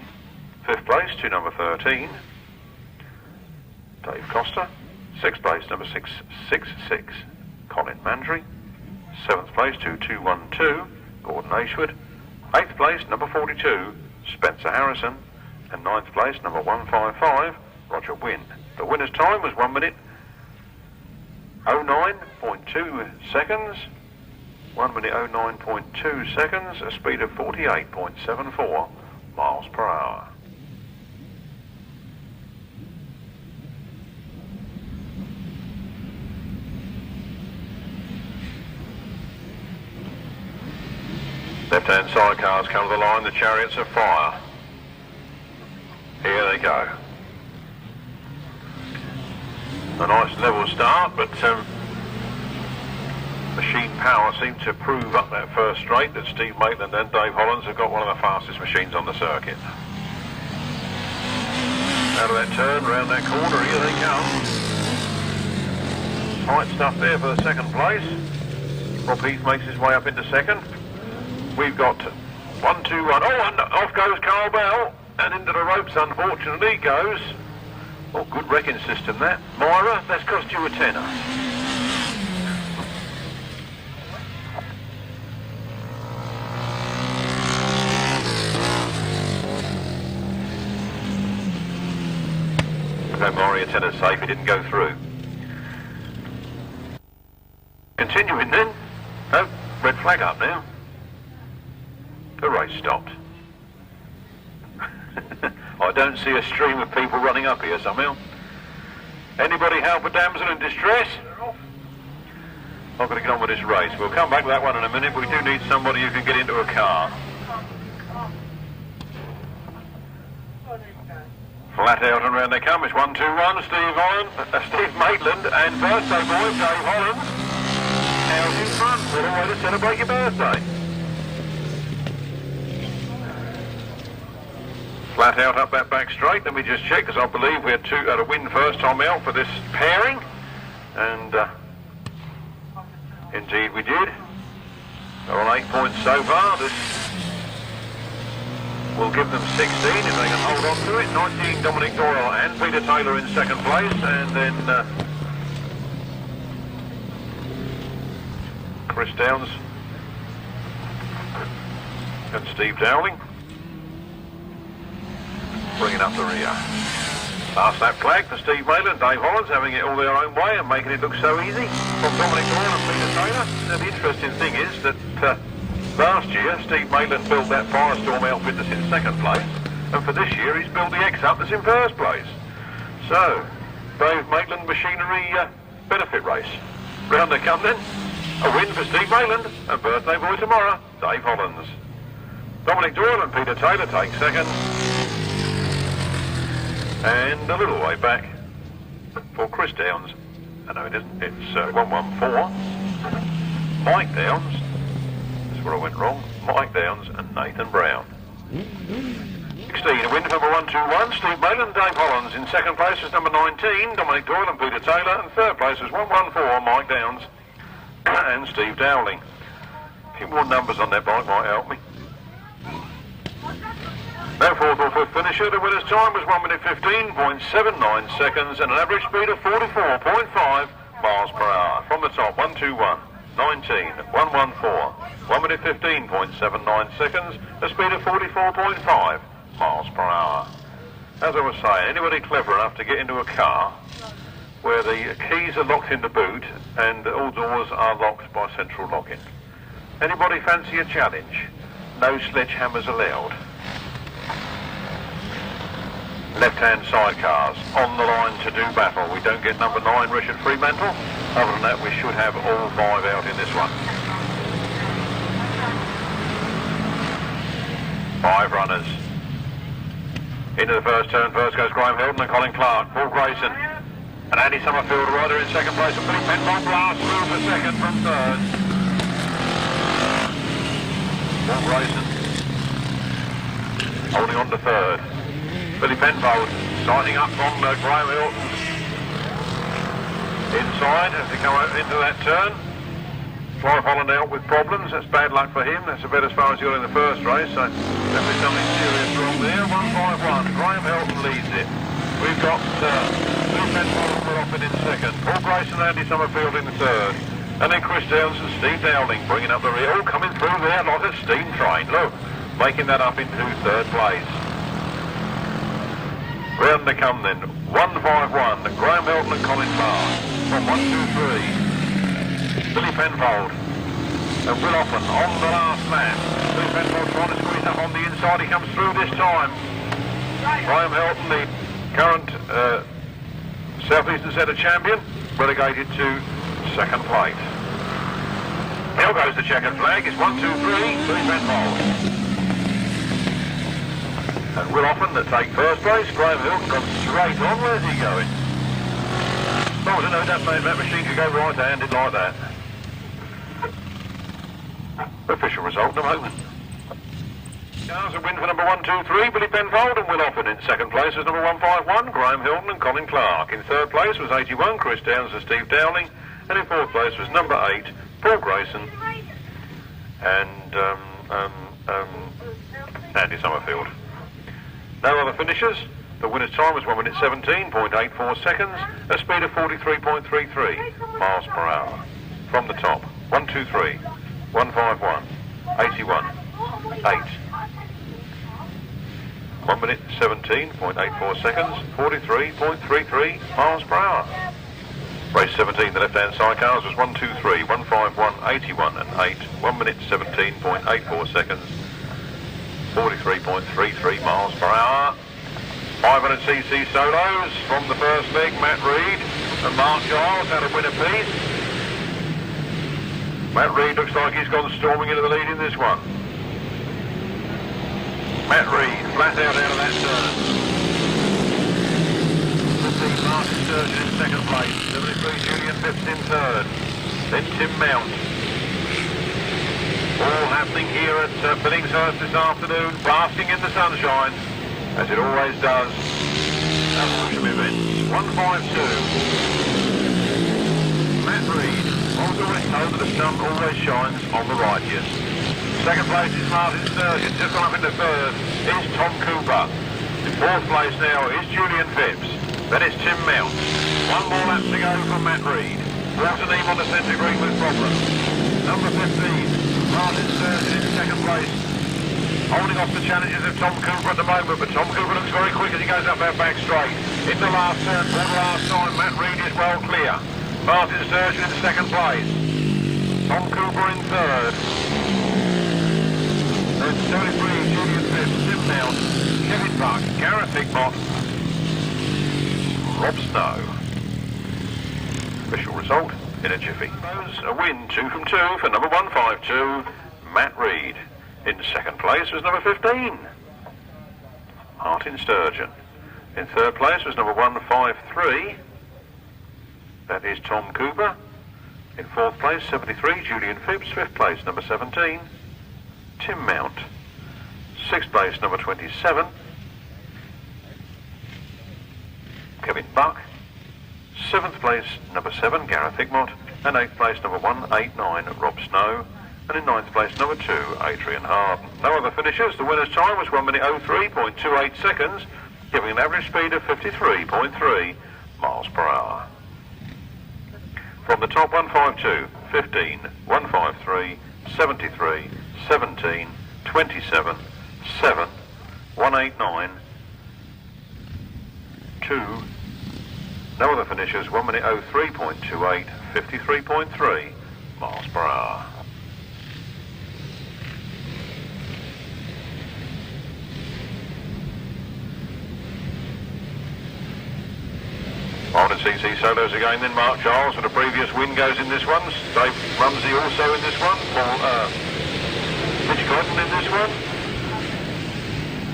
Fifth place to number 13, Dave Costa. Sixth place, number 666, Colin Mandry. Seventh place to 212, Gordon Ashford. Eighth place, number 42, Spencer Harrison. And ninth place, number 155, Roger Wynne. The winner's time was 1 minute 09.2 seconds. 1 minute 09.2 seconds, a speed of 48.74 miles per hour. Left-hand sidecars come to the line, the chariots of fire. Here they go. A nice level start, but machine power seemed to prove up that first straight that Steve Maitland and Dave Hollands have got one of the fastest machines on the circuit. Out of that turn, round that corner, here they come. Tight stuff there for the second place. Rob Heath makes his way up into second. We've got 1, 2, 1. Oh, and off goes Carl Bell. And into the ropes, unfortunately, goes. Oh, good wrecking system that. Myra, that's cost you a tenner. No, Myra, a tenner's safe. He didn't go through. Continuing then. Oh, red flag up now. The race stopped. I don't see a stream of people running up here somehow. Anybody help a damsel in distress? I've got to get on with this race. We'll come back to that one in a minute. We do need somebody who can get into a car. Flat out and round they come. It's 1, 2, 1. Steve Maitland and birthday boy Dave Holland. Out in front. What a way to celebrate your birthday. Flat out up that back straight. Let me just check, because I believe we had a win first time out for this pairing. And indeed we did. They're on 8 points so far. This will give them 16 if they can hold on to it. 19 Dominic Doyle and Peter Taylor in second place. And then Chris Downs and Steve Dowling bringing up the rear. Last lap flag for Steve Maitland. Dave Holland's having it all their own way and making it look so easy from Dominic Doyle and Peter Taylor. Now the interesting thing is that last year Steve Maitland built that Firestorm outfit that's in second place, and for this year he's built the X-Up that's in first place. So, Dave Maitland Machinery benefit race. Round they come then. A win for Steve Maitland, and birthday boy tomorrow, Dave Hollands. Dominic Doyle and Peter Taylor take second. And a little way back for Chris Downs. No, it isn't. It's 114. Mike Downs. That's where I went wrong. Mike Downs and Nathan Brown. 16, a win for number 121. Steve Maitland, Dave Hollands. In second place was number 19, Dominic Doyle and Peter Taylor. And third place was 114, Mike Downs and Steve Dowling. A few more numbers on that bike might help me. No fourth or fifth finisher. The winner's time was 1 minute 15.79 seconds and an average speed of 44.5 miles per hour. From the top, 121, 19, 114, 1 minute 15.79 seconds, a speed of 44.5 miles per hour. As I was saying, anybody clever enough to get into a car where the keys are locked in the boot and all doors are locked by central locking. Anybody fancy a challenge? No sledgehammers allowed. Left-hand sidecars on the line to do battle. We don't get number 9, Richard Fremantle. Other than that, we should have all 5 out in this one. 5 runners. Into the first turn. First goes Graham Hilton and Colin Clark. Paul Grayson and Andy Summerfield rider in second place. And Billy Penfold last through for second from third. Paul Grayson holding on to third. Billy Penfold signing up on Graham Hilton. Inside as they come out into that turn. Clive Holland out with problems. That's bad luck for him. That's about as far as he got in the first race. So definitely something serious wrong there. 151. Graham Hilton leads it. We've got Billy Penfold off in second. Paul Grayson and Andy Summerfield in third. And then Chris Downs and Steve Dowling bringing up the rear. All coming through there like a steam train. Look, making that up into third place. Round they come then. 151. Graham Hilton and Colin Clark. From 1, 2, 3. Billy Penfold. And Will Oppen on the last lap. Billy Penfold trying to squeeze up on the inside. He comes through this time. Graham Hilton, the current South Eastern Centre champion, relegated to second place. Now goes the checkered flag. It's 1, 2, 3. Billy Penfold. And Will Oppen that take first place. Graham Hilton gone straight on. Where's he going? Oh, I don't know. That machine could go right-handed like that. Official result in a moment. Giles a win for number 1, 2, 3. Billy Penfold and Will Oppen in second place was number 151. Graham Hilton and Colin Clark. In third place was 81. Chris Downs and Steve Dowling. And in fourth place was number 8, Paul Grayson, and Andy Summerfield. No other finishers. The winner's time was 1 minute 17.84 seconds, a speed of 43.33 miles per hour. From the top, 1, 2, 3, 151, 81, 8. 1 minute 17.84 seconds, 43.33 miles per hour. Race 17, the left-hand Sidecars was 1, 2, 3, 151, 81 and 8. 1 minute 17.84 seconds, 43.33 miles per hour. 500cc solos from the first leg, Matt Reed and Marc Giles had a win apiece. Matt Reed looks like he's gone storming into the lead in this one. Matt Reed, flat out of that turn. 15, Martyn Sturgeon in second place. 73, Julian Phipps in third. Then Tim Mount. All happening here at Billinghurst this afternoon, basking in the sunshine, as it always does. Evolution events. 152. Matt Reed. I was always told that the sun always shines on the righteous. Second place is Martyn Sturgeon. Just gone up into third is Tom Cooper. In fourth place now is Julian Phipps. Then it's Tim Mount. One more lap to go for Matt Reed. Water Neem on the centre green with problems. Number 15, Martyn Sturgeon in second place. Holding off the challenges of Tom Cooper at the moment, but Tom Cooper looks very quick as he goes up that back straight. In the last turn, for the last time, Matt Reed is well clear. Martyn Sturgeon in second place. Tom Cooper in third. Then 73, Julian Phipps, Tim Mount, Kevin Buck, Gareth Hickmott, Rob Snow. Official result in a jiffy. A win 2 from 2 for number 152, Matt Reed. In second place was number 15, Martyn Sturgeon. In third place was number 153, that is Tom Cooper. In fourth place, 73, Julian Phipps. Fifth place, number 17, Tim Mount. Sixth place, number 27, Kevin Buck. Seventh place, number 7, Gareth Hickmott. And eighth place, number 189, Rob Snow. And in ninth place, number 2, Adrian Harden. No other finishers. The winner's time was 1 minute 03.28 seconds, giving an average speed of 53.3 miles per hour. From the top, 152, 15, 153, 73, 17, 27, 7, 189, 2. No other finishers. 1 minute 03.28, 53.3 miles per hour. 500cc solos again then. Marc Giles with a previous win goes in this one. Dave Rumsey also in this one. Mitch Godden in this one.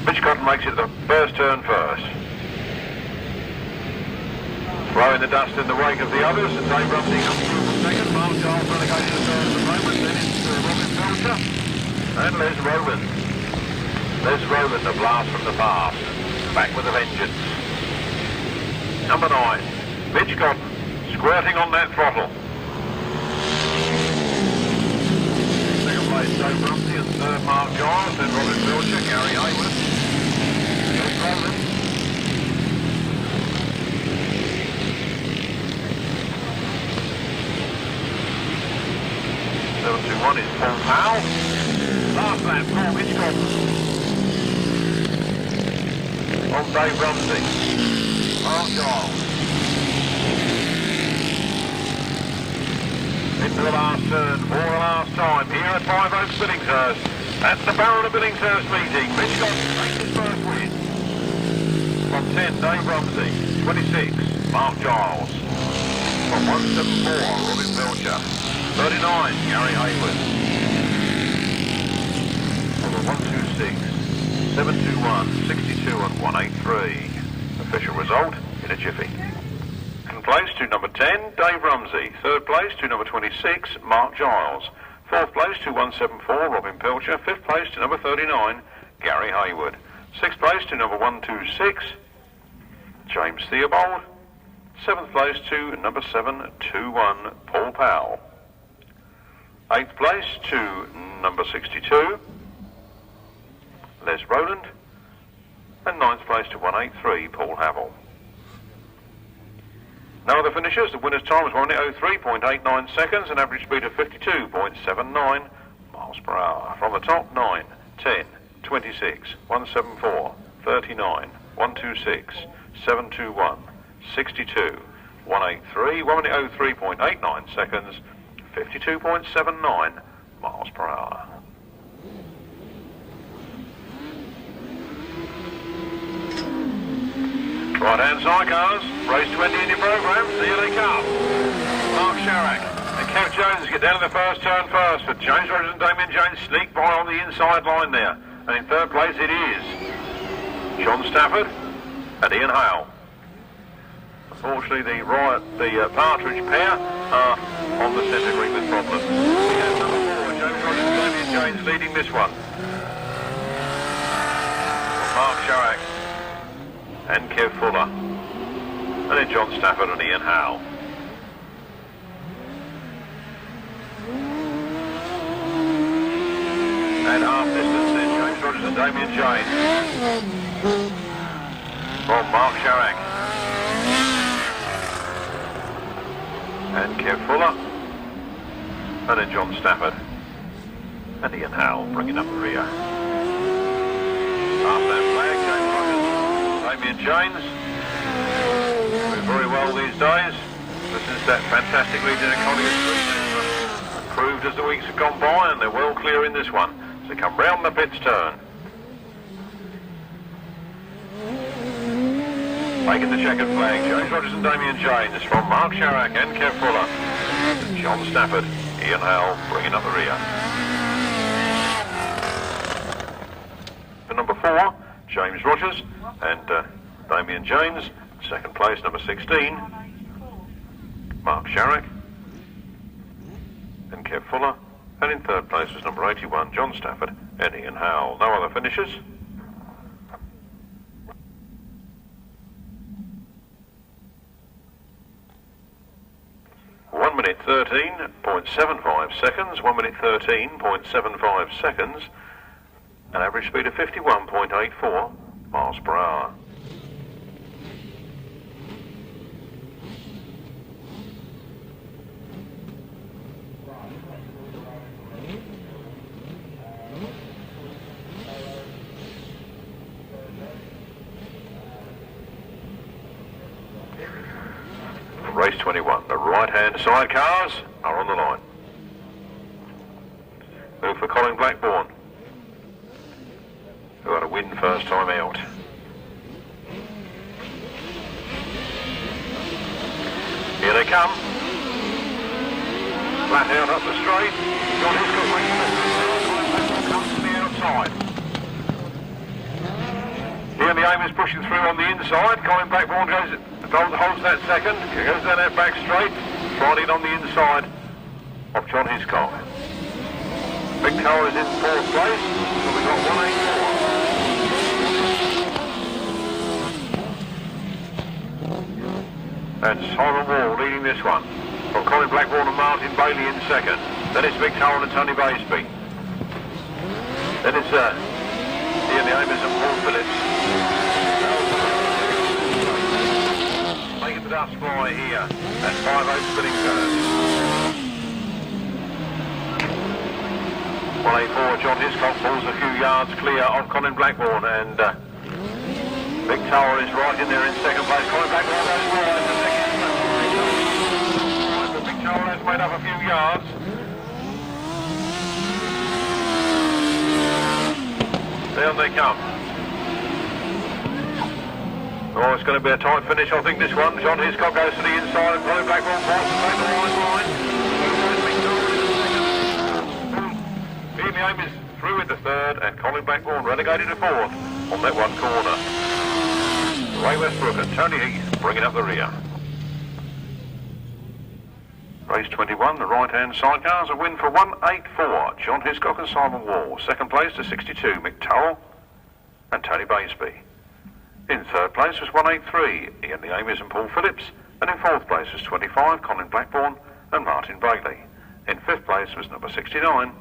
Mitch Godden makes it the first turn first. Throwing the dust in the wake of the others, and Dave Rumsey comes through for second. Marc Giles relegated to third at the moment. Then it's Robin Belcher and Les Rowan. Les Rowan, the blast from the past, back with a vengeance. Number 9, Mitch Godden, squirting on that throttle. Second place, Dave Rumsey, and third, Marc Giles, then Robin Belcher, Gary Hayward, Les Rowan. 721 is Paul Powell. Last lap, Paul Mitch Godden. On Dave Rumsey. Marc Giles. Into the last turn for the last time here at Five Oaks, Billinghurst. That's the Baron of Billinghurst meeting. Mitch Godden takes his first win. From 10, Dave Rumsey. 26, Marc Giles. From 174, Robin Belcher. 39, Gary Hayward. Number 126, 721, 62 and 183. Official result in a jiffy. Second place to number 10, Dave Rumsey. Third place to number 26, Marc Giles. Fourth place to 174, Robin Belcher. Fifth place to number 39, Gary Hayward. Sixth place to number 126, James Theobald. 7th place to number 7, 2-1, Paul Powell. 8th place to number 62, Les Rowland. And 9th place to 183, Paul Havel. No other finishers. The winner's time was 1:03.89 seconds, an average speed of 52.79 miles per hour. From the top, 9, 10, 26, 174, 39, 126, 721, 62, 183, 1:03.89 seconds, 52.79 miles per hour. Right-hand side cars, race 20 in your programme, here they come. Marc Szarek and Kev Jones get down to the first turn first, but James Rogers and Damien James sneak by on the inside line there. And in third place it is John Stafford and Ian Hale. Unfortunately the Partridge pair are on the centre ring with problems. We have number 4, James Rogers and Damien James leading this one. Marc Szarek and Kev Fuller, and then John Stafford and Ian Hale. And half distance then, James Rogers and Damien James. From Marc Szarek and Kev Fuller, and then John Stafford and Ian Hale bringing up the rear. After that flag, James Rogers, Damien James, doing very well these days. But since that fantastic lead in Colin has improved as the weeks have gone by, and they're well clear in this one. So come round the pits turn. Making the checkered flag, James Rogers and Damien James from Marc Szarek and Kev Fuller. John Stafford, Ian Hale bringing up the rear. For number 4, James Rogers and Damien James. Second place, number 16, Marc Szarek and Kev Fuller. And in third place was number 81, John Stafford and Ian Hale. No other finishers. One minute 13.75 seconds, 1 minute 13.75 seconds, an average speed of 51.84 miles per hour. Race 21, the right-hand side cars are on the line. Move for Colin Blackbourn, who had a win first time out. Here they come. Flat out up the straight. John Hiscock making the comes to the outside. Here the aim is pushing through on the inside. Colin Blackbourn holds that second. He goes down that back straight. Trying it on the inside of John Hiscock. Mick is in fourth place. So we've got 184. And Simon Wall leading this one. From Colin Blackbourn and Martyn Bailey in second. Then it's Mick and Tony Baisby. Then it's Ian the Amers and Paul Phipps. Making the dust fly here at 5-8 Billinghurst. 184, John Hiscock falls a few yards clear of Colin Blackbourn, and Mick is right in there in second place. Colin Blackbourn goes wide to second. Mick has made up a few yards. Down they come. Oh, it's going to be a tight finish, I think, this one. John Hiscock goes to the inside and Colin Blackbourn forces to take the wide line. Ian the Aim is through with the third, and Colin Blackbourn relegated to fourth on that one corner. Ray Westbrook and Tony Heath bringing up the rear. Race 21, the right-hand side cars, a win for 184, John Hiscock and Simon Wall. Second place to 62, Mick and Tony Baisby. In third place was 183, Ian the Amies and Paul Phipps, And in 4th place was 25, Colin Blackbourn and Martyn Bailey. In 5th place was number 69,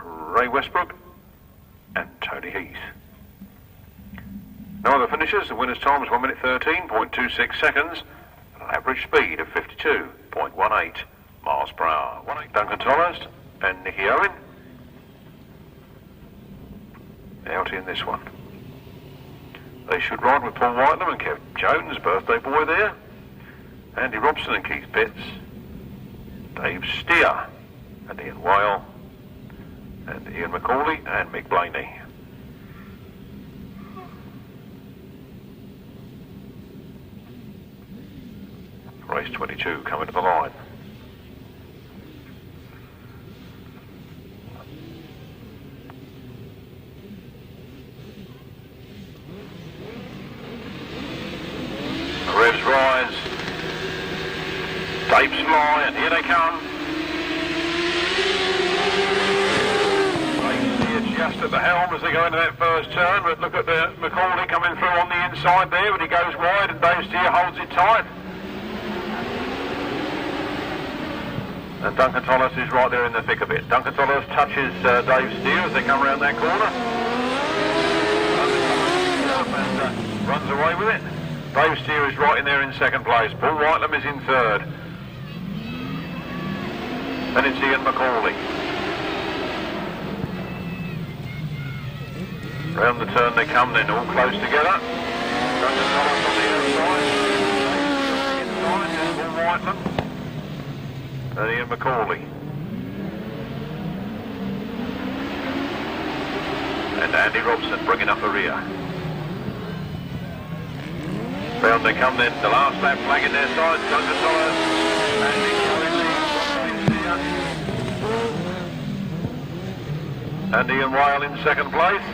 Ray Westbrook and Tony Heath. No other finishers. The winner's time was 1 minute 13.26 seconds at an average speed of 52.18 miles per hour. Duncan Tolhurst and Nicky Irwin out in this one. They should ride with Paul Whitelam and Kev Jones, birthday boy there. Andy Robson and Keith Pitts. Dave Steer and Ian Whale and Ian McAuley and Mick Blaney. Race 22 coming to the line. The revs rise. Tapes fly, and here they come. Just at the helm as they go into that first turn, but look at the McAuley coming through on the inside there, but he goes wide and Dave Steer holds it tight. And Duncan Tolhurst is right there in the thick of it. Duncan Tolhurst touches Dave Steer as they come around that corner. And runs away with it. Dave Steer is right in there in 2nd place. Paul Whitelam is in 3rd. And it's Ian McAuley. Round the turn they come then, all close together. Duncan Tolhurst on the outside. Inside, there's Paul Whitelam. And Ian McAuley. And Andy Robson bringing up the rear. Round they come then, the last lap flag in their side. Duncan Tolhurst. Andy Colin. And Ian Whale in 2nd place.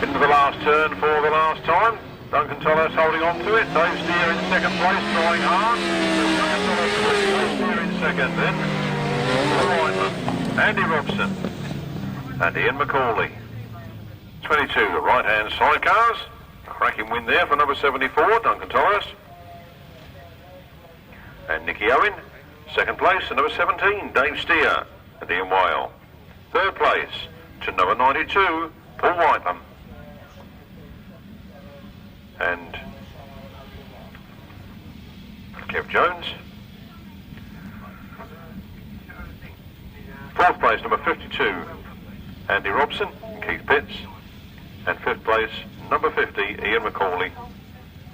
Into the last turn for the last time. Duncan Tolhurst holding on to it. Dave Steer in 2nd place, trying hard. Duncan Tolhurst, Dave Steer in 2nd then. Whitelam, Andy Robson, and Ian McAuley. 22, the right-hand sidecars. Cracking win there for number 74, Duncan Tolhurst. And Nicky Owen. 2nd place to number 17, Dave Steer and Ian Whale. 3rd place to number 92, Paul Whitelam. And Kev Jones. 4th place, number 52, Andy Robson and Keith Pitts. And 5th place, number 50, Ian McAuley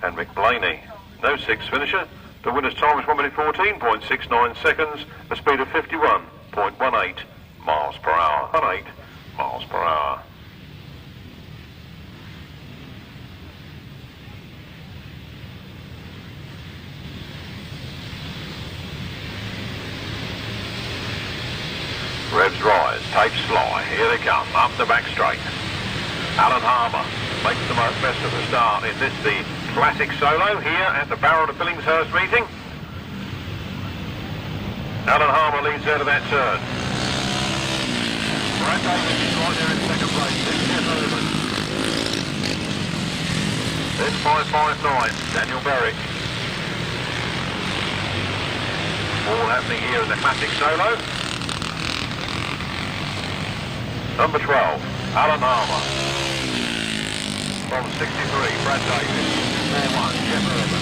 and Mick Blaney. No 6th finisher. The winner's time is 1 minute 14.69 seconds, a speed of 51.18 miles per hour. 18 miles per hour. Revs rise, tapes fly, here they come, up the back straight. Alan Harmer makes the most best of the start in this, the classic solo here at the Barrel of Billinghurst meeting. Alan Harmer leads out of that turn. Brad Davis is right there in 2nd place, then Jeff Irwin. Then 559, Daniel Berwick. All happening here in the classic solo. Number 12, Alan Harmer. From 63, Brad Davis. 4-1, Jeff Irwin.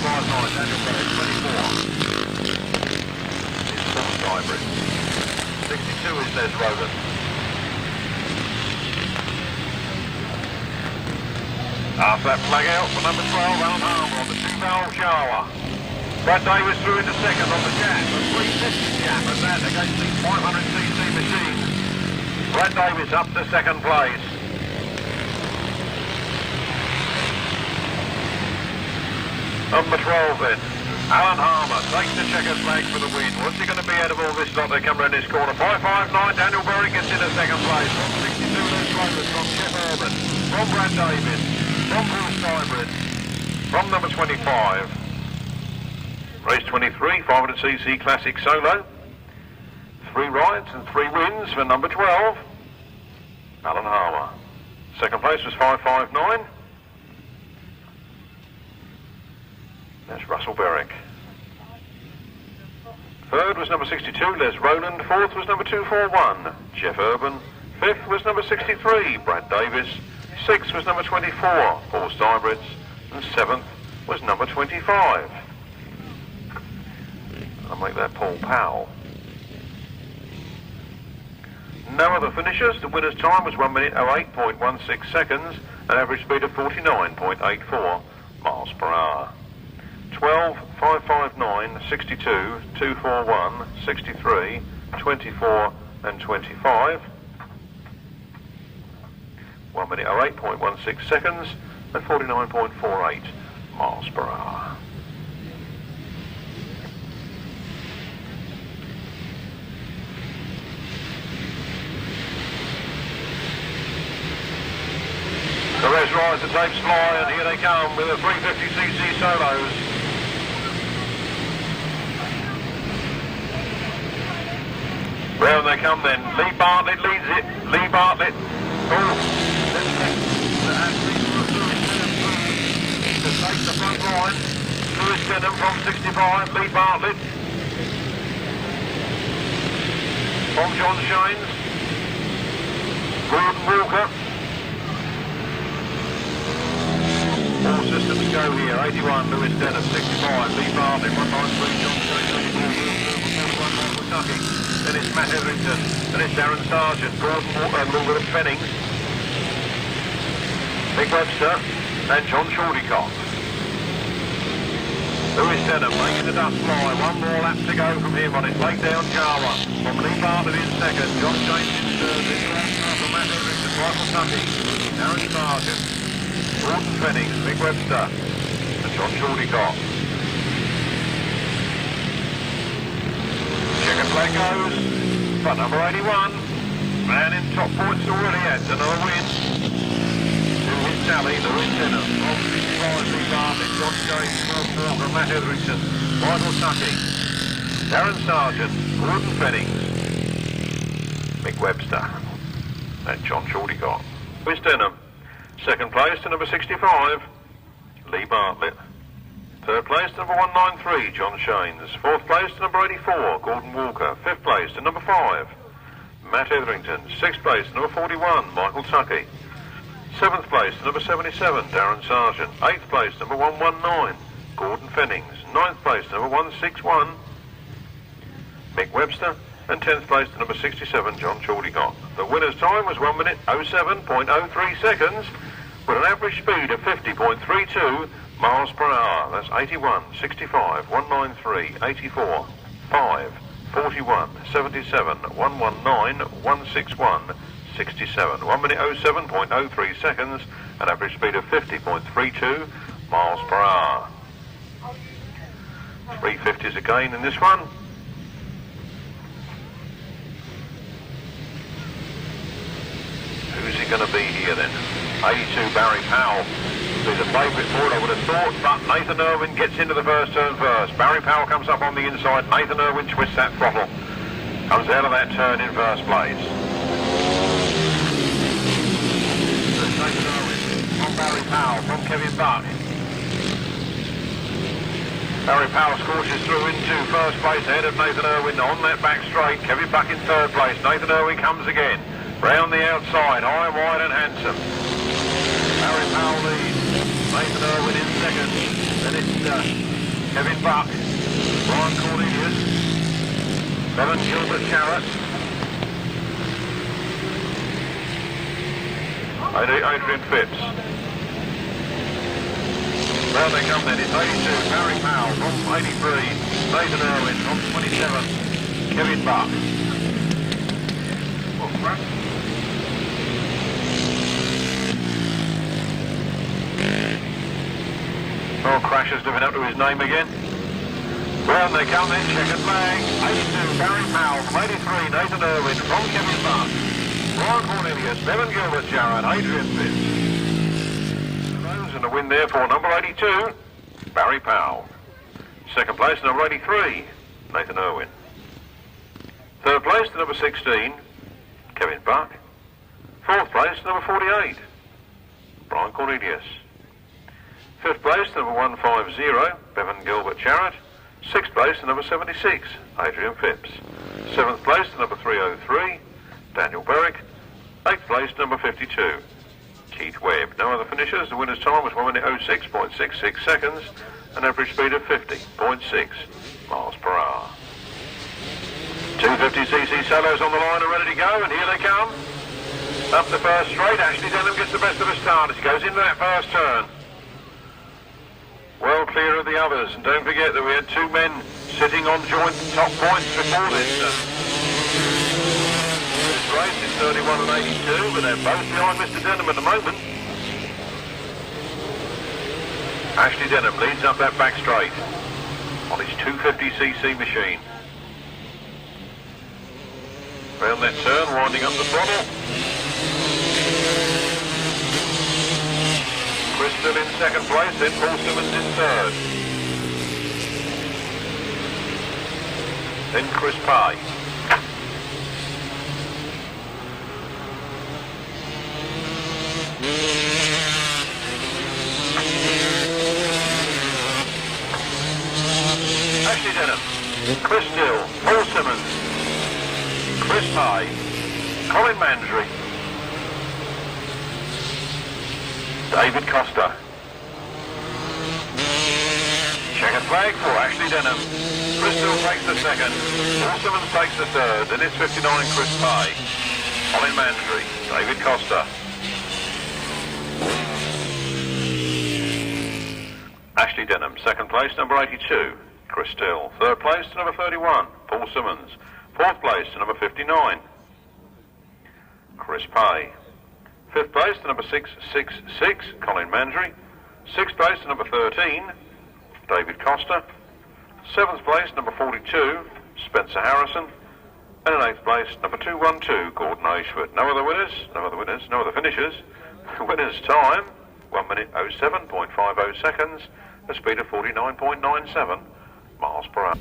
559, Daniel Berwick. 24 is Paul Hybrid. 62 is Les Rogan. After that flag out for number 12, Alan Harmer on the 2-valve shower. Brad Davis through into 2nd on the jab, a 350 jab at that against the 500cc machine. Brad Davis up to 2nd place. Number 12 then, Alan Harmer takes the checkered flag for the win. What's he going to be out of all this lot? They come around this corner. 559, Daniel Berwick gets into 2nd place. From 62, Les Rogan, from Jeff Irwin, from Brad Davis, from Paul Hybrid, from number 25. Race 23, 500cc Classic Solo. 3 rides and 3 wins for number 12, Alan Harmer. Second place was 559. That's Russell Berwick. Third was number 62, Les Rowland. Fourth was number 241, Jeff Urban. Fifth was number 63, Brad Davis. Sixth was number 24, Paul Steinbritz. And seventh was number 25. I'll make that Paul Powell. No other finishers. The winner's time was 1 minute 08.16 seconds, an average speed of 49.84 miles per hour. 12, 559, 62, 241, 63, 24 and 25. 1 minute 08.16 seconds and 49.48 miles per hour. The rest rise, the tapes fly, and here they come with the 350cc solos. Round they come then. Lee Bartlett leads it. Lee Bartlett. Oh. To take the front line. Lewis Denham from 65. Lee Bartlett. From John Shanes. Gordon Walker. All systems go here. 81, Lewis Denham. 65, Lee Bartlett. 193, John Shanes. 41, Michael Tucky. Then it's Matt Etherington. Then it's Darren Sargent. Gordon Walker and Wilbur Fennings. Mick Webster and John Shortycott. Lewis Denham making the dust fly. One more lap to go from him on his leg down Java. From Lee Bartlett in second. John James in third. From Matt Etherington. Michael Tucky. Darren Sargent. Gordon Fennings. Mick Webster and John Shortycott. Checkered flag goes for number 81. Man in top points already has another win. Tally, Lewis Denham, from 65, Lee Bartlett, John James, Gordon Walker, Matt Etherington, Michael Tucky, Darren Sargent, Gordon Fennings, Mick Webster, and John Shortycott. Lewis Denham, second place to number 65, Lee Bartlett. Third place to number 193, John Shanes. Fourth place to number 84, Gordon Walker. Fifth place to number 5, Matt Etherington. Sixth place to number 41, Michael Tucky. Seventh place, number 77, Darren Sargent. Eighth place, number 119, Gordon Fennings. Ninth place, number 161, Mick Webster. And 10th place, number 67, John Shortycott. The winner's time was 1 minute 07.03 seconds with an average speed of 50.32 miles per hour. That's 81, 65, 193, 84, 5, 41, 77, 119, 161, 67. 1 minute 07.03 seconds, an average speed of 50.32 miles per hour. 350s again in this one. Who's he going to be here then? 82, Barry Powell. Be the favourite for it, I would have thought, but Nathan Irwin gets into the first turn first. Barry Powell comes up on the inside. Nathan Irwin twists that throttle. Comes out of that turn in first place. Nathan Irwin from Barry Powell, from Kevin Buck. Barry Powell scorches through into first place ahead of Nathan Irwin on that back straight. Kevin Buck in third place. Nathan Irwin comes again. Round the outside, high, wide and handsome. Barry Powell leads. Nathan Irwin in second. Then it's Kevin Buck. Brian Cornelius. Bevan Gilbert Jarrett. Adrian Phipps. Well, they come then. It's 82, Barry Powell from 83, Nathan Irwin from 27, Kevin Buck. Oh, Crasher's living up to his name again. Well, they come then, checkered flag. 82, Barry Powell from 83, Nathan Irwin from Kevin Buck. Brian Cornelius, Bevan Gilbert Jarrett, Adrian Phipps. And a win there for number 82, Barry Powell. Second place, number 83, Nathan Irwin. Third place, number 16, Kevin Buck. Fourth place, number 48, Brian Cornelius. 5th place, number 150, Bevan Gilbert Jarrett. 6th place, number 76, Adrian Phipps. 7th place, number 303, Daniel Berwick. 8th place, number 52, Keith Webb. No other finishers. The winner's time was 1 minute 06.66 seconds, an average speed of 50.6 miles per hour. 250cc Solos on the line are ready to go, and here they come. Up the first straight, Ashley Denham gets the best of the start as he goes into that first turn. Well clear of the others, and don't forget that we had 2 men sitting on joint top points before this. This race is 31 and 82, but they're both behind Mr. Denham at the moment. Ashley Denham leads up that back straight on his 250cc machine. Round that turn, winding up the throttle. Chris still in 2nd place, then Paul Simmons in 3rd. Then Chris Pye. Ashley Denham, Chris Still, Paul Simmons, Chris Pye, Colin Mandry, David Costa. Checkered flag for Ashley Denham. Chris Still takes the 2nd, Paul Simmons takes the 3rd, then it's 59 Chris Pye, Colin Mandry, David Costa. Ashley Denham, 2nd place, number 82, Chris Still. 3rd place to number 31, Paul Simmons. 4th place to number 59, Chris Pye. 5th place to number 666, Colin Mandry. 6th place to number 13, David Costa. 7th place, number 42, Spencer Harrison. And in 8th place, number 212, Gordon Ashford. No other winners, no other finishers. Winner's time, 1 minute 07.50 seconds, a speed of 49.97 miles per hour.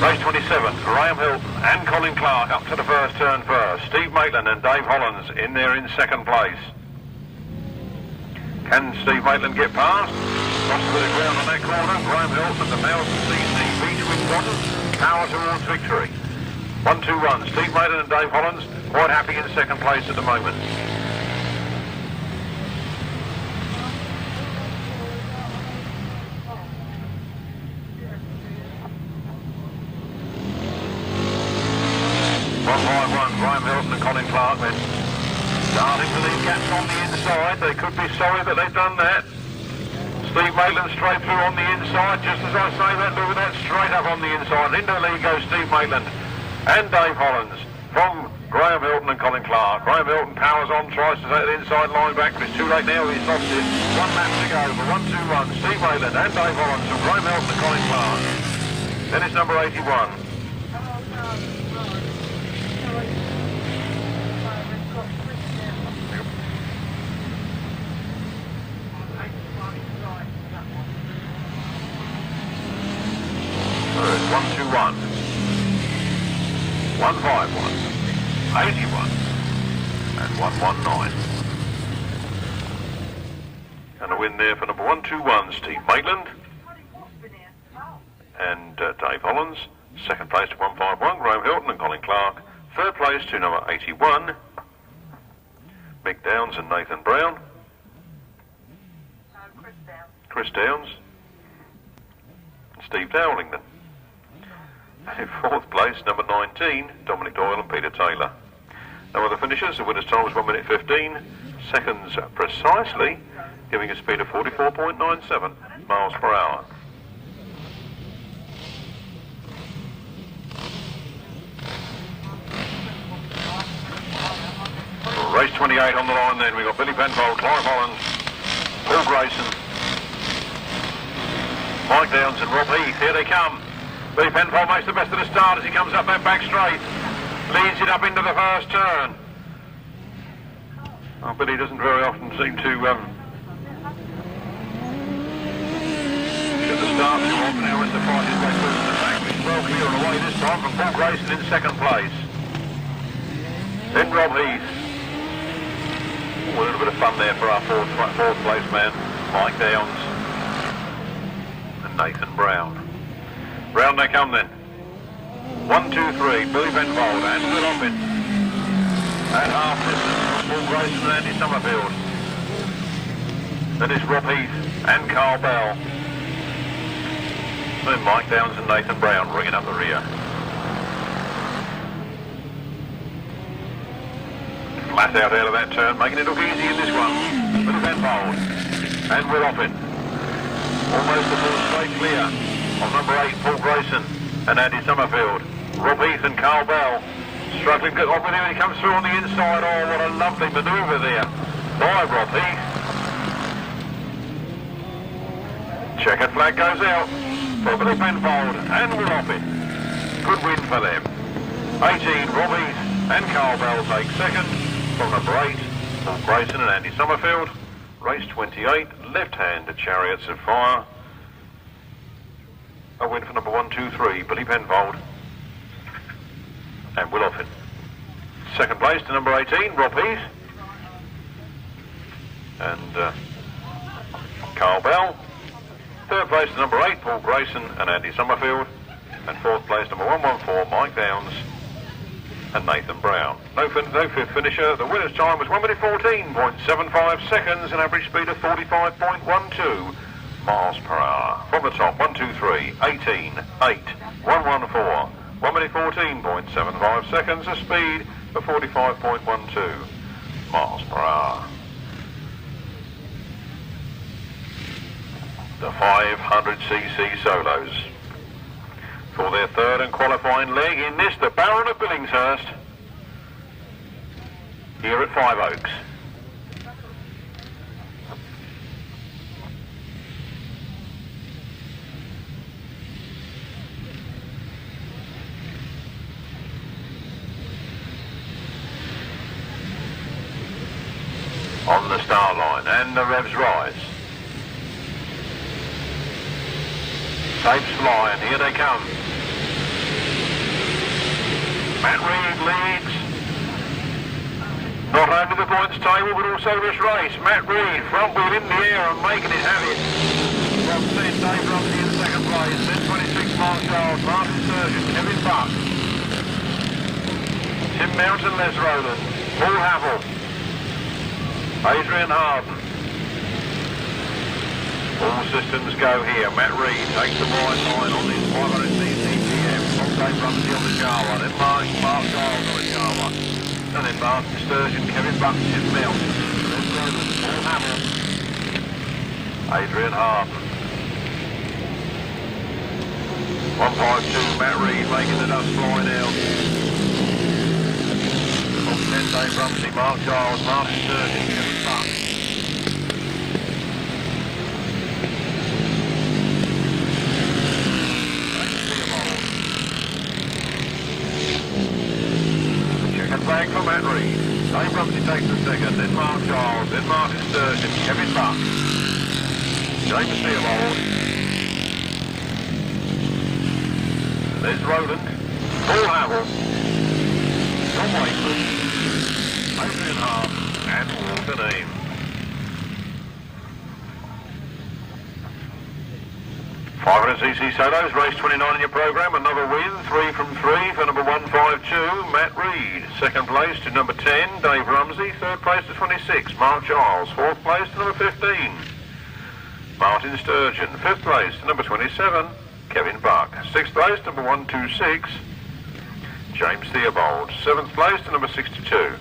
Race 27, Graham Hilton and Colin Clark up to the first turn first. Steve Maitland and Dave Hollands in there in 2nd place. Can Steve Maitland get past? Lost a bit of ground on that corner. Graham Hilton and the Mousen CC beach with Godden. Power towards victory. 1-2-1. Steve Maitland and Dave Hollands quite happy in 2nd place at the moment. Graham Hilton and Colin Clark then starting to leave gaps on the inside. They could be sorry that they've done that. Steve Maitland straight through on the inside, just as I say that, look at that, straight up on the inside. Into the lead goes Steve Maitland and Dave Hollands from Graham Hilton and Colin Clark. Graham Hilton powers on, tries to take the inside line back, but it's too late now, he's lost it. 1 lap to go, but 1-2-1, Steve Maitland and Dave Hollands from Graham Hilton and Colin Clark. Then it's number 81. So it's 1-2-1, 1-5-1, 81, and 1-1-9. And a win there for number 1-2-1, Steve Maitland and Dave Hollands. 2nd place to 1-5-1, Graham Hilton and Colin Clark. 3rd place to number 81, Mick Downs and Nathan Brown. Chris Downs. Steve Dowlington. In 4th place, number 19, Dominic Doyle and Peter Taylor. No other finishers. The winner's time was 1 minute 15 seconds precisely, giving a speed of 44.97 miles per hour. Race 28 on the line then. We've got Billy Penfold, Clive Hollands, Paul Grayson, Mike Downs and Rob Heath. Here they come. Billy Penfold makes the best of the start as he comes up that back straight. Leads it up into the first turn. Oh, Billy doesn't very often seem to at the start. Now as the fight is back to the back, he's well clear and away this time from Paul Grayson in second place. Then Rob Heath. A little bit of fun there for our fourth place man, Mike Downs and Nathan Brown. Round they come then. 1, 2, 3, Billy Benfold and Will Oppin. At half distance, Paul Grayson and Andy Summerfield. Then it's Rob Heath and Carl Bell. Then Mike Downs and Nathan Brown ringing up the rear. Flat out of that turn, making it look easy in this one. Billy Benfold and Will Oppin. Almost the full straight clear of number 8, Paul Grayson and Andy Summerfield. Rob Heath and Carl Bell struggling to get on with him. He comes through on the inside. Oh, what a lovely manoeuvre there by Rob Heath. Checkered flag goes out for Billy Benfold and Will Oppin. Good win for them. 18, Rob Heath and Carl Bell take second from number 8, Paul Grayson and Andy Summerfield. Race 28, left-hand Chariots of Fire. A win for number 1, 2, 3, Billy Benfold and Will Oppin. Second place to number 18, Rob Heath and Carl Bell. Third place to number 8, Paul Grayson and Andy Summerfield. And fourth place, number 114, Mike Downs and Nathan Brown. No fifth finisher. The winner's time was 1 minute 14.75 seconds, an average speed of 45.12 miles per hour. From the top, 1, 2, 3, 18, 8, 114. 1 minute 14.75 seconds, a speed of 45.12 miles per hour. The 500cc solos. For their third and qualifying leg in this, the Baron of Billinghurst, here at Five Oaks. On the start line, and the revs rise. Tapes flying, here they come. Matt Reed leads not only the points table but also this race. Matt Reed front wheel in the air and making it have it. Robson, Dave Rumsey in second place, then 26 Marc, Giles, Martyn, Sturgeon, Kevin Buck, Tim Mountain, Les Rowland, Paul Havel, Adrian Harden. All systems go here. Matt Reed takes the wide line on this 500cc GM. Dave Rumsey on the Jawa, then Marc Giles on the Jawa, and then Martyn, Sturgeon, Kevin Buck, Tim Mountain, then Rowland, Paul Havel, Adrian Harden. 152, Matt Reed making the dust fly now. Top 10, Dave Rumsey, Marc Giles, Martyn, Sturgeon, Kevin Buck. Flag for Matt Reed. Dave Rumsey takes the second, then Marc Giles, then Martyn, Sturgeon, Kevin Buck, James Theobald, there's Rowland, Paul Havel, John Wakeman, Adrian Hart, and Walter Neame. cc solos, race 29 in your programme, another win, 3 from 3 for number 152, Matt Reed. Second place to number 10, Dave Rumsey. Third place to 26, Marc Giles. Fourth place to number 15, Martyn Sturgeon. Fifth place to number 27, Kevin Buck. Sixth place to number 126, James Theobald. Seventh place to number 62,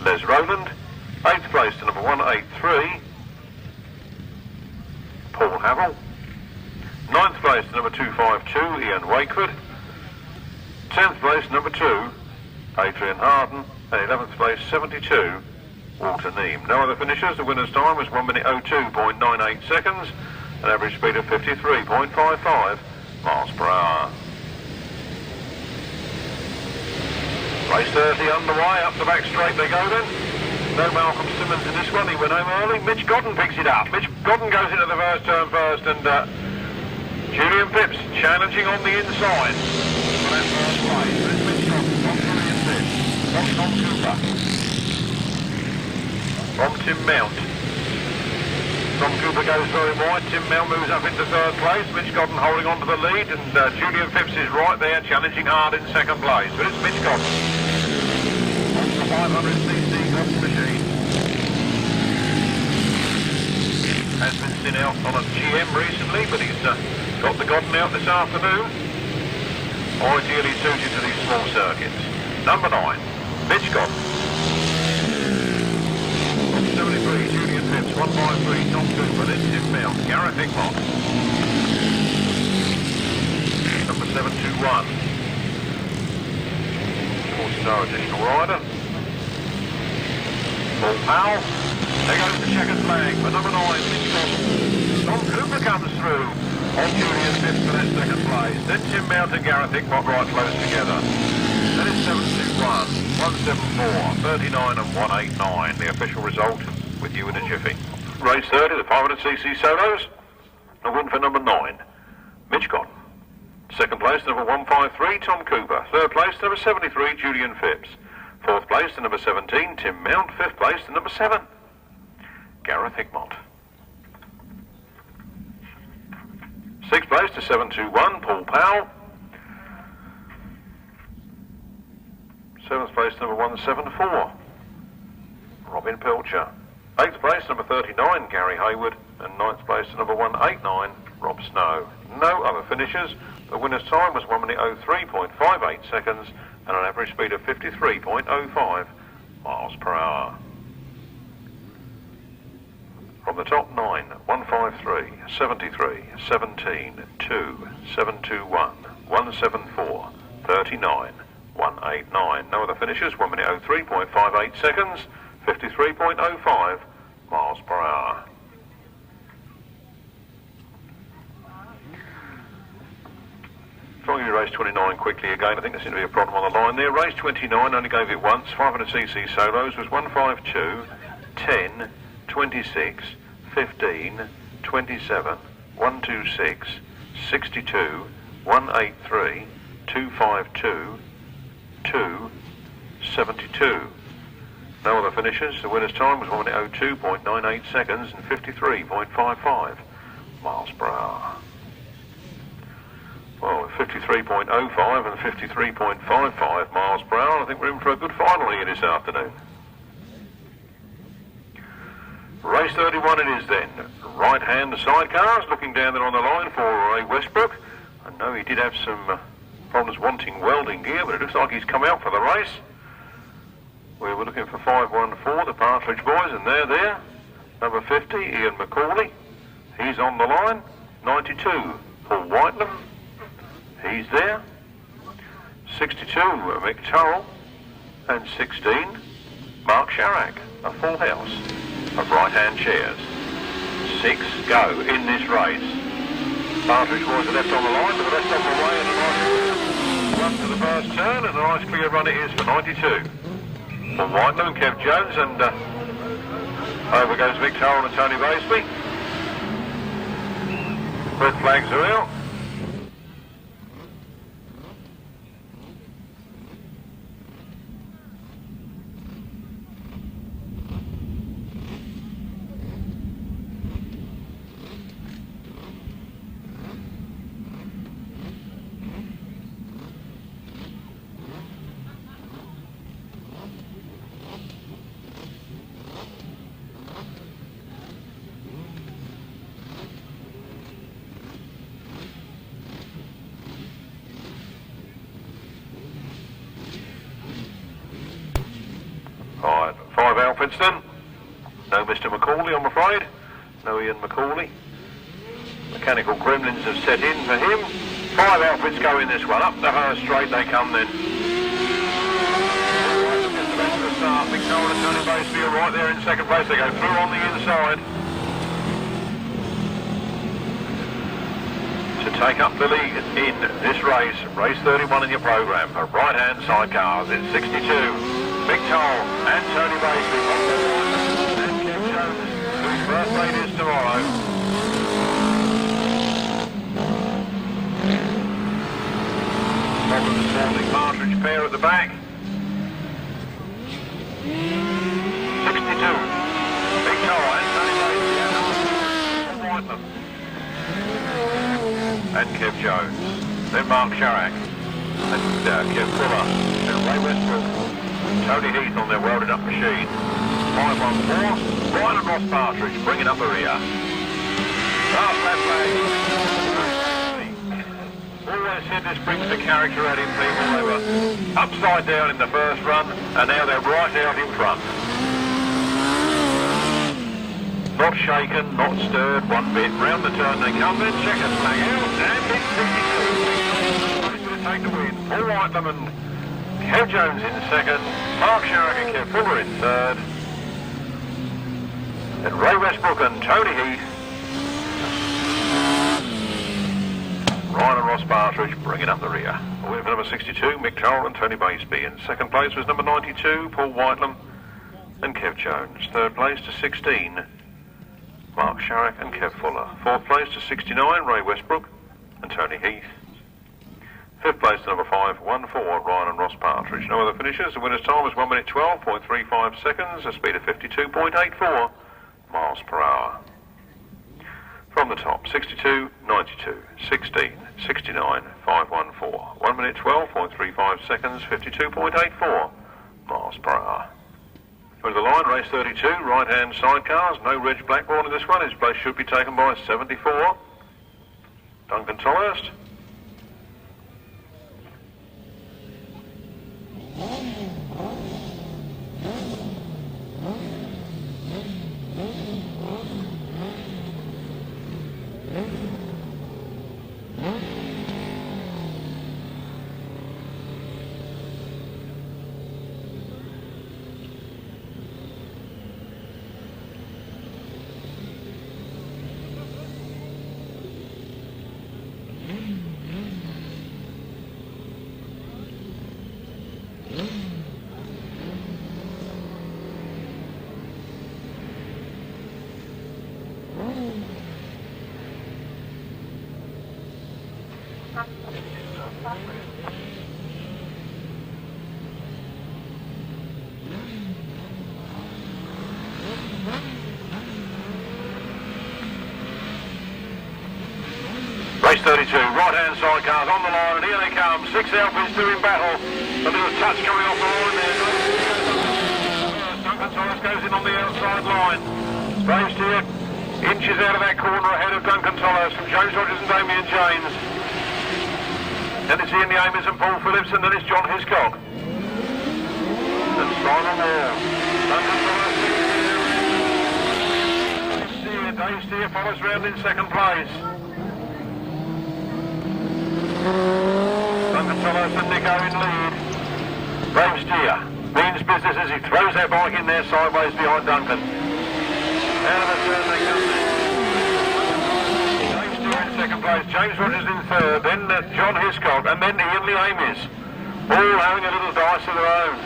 Les Rowland. Eighth place to number 183, Paul Havel. Ninth place to number 252, Ian Wakeford. 10th place number 2, Adrian Harden. And 11th place 72, Walter Neame. No other finishers. The winner's time was 1 minute 02.98 seconds, an average speed of 53.55 miles per hour. Race 30 underway, up the back straight they go then. No Malcolm Simmons in this one, he went home early. Mitch Godden picks it up. Mitch Godden goes into the first turn first, and Julian Phipps challenging on the inside. For that first place. There's Mitch from Julian Phipps. From Tom Cooper. From Tim Mount. Tom Cooper goes very wide. Tim Mount moves up into third place. Mitch Godden holding on to the lead, and Julian Phipps is right there, challenging hard in second place. But it's Mitch Godden on the 500cc Godden machine. Has been seen out on a GM recently, but he's got the Godden out this afternoon. Ideally suited to these small circuits. Number 9, Mitch Godden. 73, Julian Phipps, 153, Tom Cooper, then Tim Mount, Gareth Hickmott. Number 721. Four-star additional rider. Paul Powell. There goes the checkered flag for number 9, Mitch Godden. Tom Cooper comes through on Julian Phipps for that second place. Then Tim Mount and Gareth Hickmott right close together. That is 721, 174, 39 and 189. The official result with you in a jiffy. Race 30, the 500cc solos. A win for number 9, Mitch Godden. Second place, number 153, Tom Cooper. Third place, number 73, Julian Phipps. Fourth place to number 17, Tim Mount. Fifth place to number 7, Gareth Hickmott. Sixth place to 721, Paul Powell. Seventh place, number 174, Robin Pilcher. Eighth place, number 39, Gary Hayward. And ninth place, number 189, Rob Snow. No other finishers. The winner's time was 1 minute 03.58 seconds and an average speed of 53.05 miles per hour. From the top 9, 153, 73, 17, 2, 721, 174, 39, 189. No other finishers, 1 minute 03.58 seconds, 53.05 miles per hour. Trying to do race 29 quickly again. I think there seemed to be a problem on the line there. Race 29 only gave it once. 500cc solos was 152, 10, 26, 15, 27, 126, 62, 183, 252, 2, 72. No other finishers. The winner's time was 1 minute 02.98 seconds and 53.55 miles per hour. Well, 53.05 and 53.55 miles per hour, I think we're in for a good final here this afternoon. Race 31 it is then. Right-hand Sidecars, looking down there on the line for Ray Westbrook. I know he did have some problems wanting welding gear, but it looks like he's come out for the race. We were looking for 514, the Partridge boys, and they're there. Number 50, Ian McAuley. He's on the line. 92, Paul Whitelam. He's there. 62, Mick Turrell. And 16, Marc Szarek. A full house of right-hand chairs. 6 go in this race. Partridge boys are left on the line, but the rest of the way, and a nice run to the first turn, and a nice clear run it is for 92. For Whitelam, Kev Jones, and over goes Mick Turrell and Tony Baseby. Red flags are out. Alright, 5 outfits then. No Mr. McAuley, I'm afraid. No Ian McAuley. Mechanical gremlins have set in for him. 5 outfits go in this one. Up the Hurst straight they come then. Just the best of the start. Mick Powell and Tony Baseby are right there in second place. They go through on the inside to take up the lead in this race. Race 31 in your programme for right-hand Sidecars. It's 62. Mick Powell and Tony Baseby and Kev Jones, who's Birthday is tomorrow. Problem this morning, Partridge pair at the back. 62. Big tie, Whitelam. And Kev Jones. Then Marc Szarek. And Kev Fuller. And Ray Westbrook. Tony Heath on their welded up machine. 514. Ryan and Ross Partridge bringing up the rear. Last lap flag. Always said this brings the character out in people. They were upside down in the first run, and now they're right out in front. Not shaken, not stirred one bit. Round the turn they come, then second flag out, and it's 62. Going to take the win. Paul Whitelam and Kev Jones in second, Marc Szarek and Kev Fuller in third, and Ray Westbrook and Tony Heath. Ryan and Ross Partridge bringing up the rear. Away for number 62, Mick Turrell and Tony Baseby. In second place was number 92, Paul Whitelam and Kev Jones. Third place to 16, Marc Szarek and Kev Fuller. Fourth place to 69, Ray Westbrook and Tony Heath. Fifth place to number 514, Ryan and Ross Partridge. No other finishers. The winner's time was 1 minute 12.35 seconds, a speed of 52.84 miles per hour. From the top, 62, 92, 16, 69, 514. 1 minute 12.35 seconds, 52.84 miles per hour. Over the line, race 32, right-hand sidecars. No Reg Blackbourn in this one. His place should be taken by 74. Duncan Tolhurst. Race 32, right-hand side cars on the line, and here they come. 6 Alpines two in battle. A little touch coming off the line there. Duncan Tolhurst goes in on the outside line. Race here, inches out of that corner ahead of Duncan Tolhurst from James Rogers and Damien James. Then it's Ian the Amers and Paul Phipps, and then it's John Hiscock. And Simon Moore. Duncan Tolhurst. Dave Steer follows round in second place. Duncan Tolhurst and Nico in lead. Dave Steer means business as he throws that bike in there sideways behind Duncan. Out of the turn they come. Dave Steer in second place, James Rogers in third, then John Hiscock, and then Ian the Amers. All having a little dice of their own.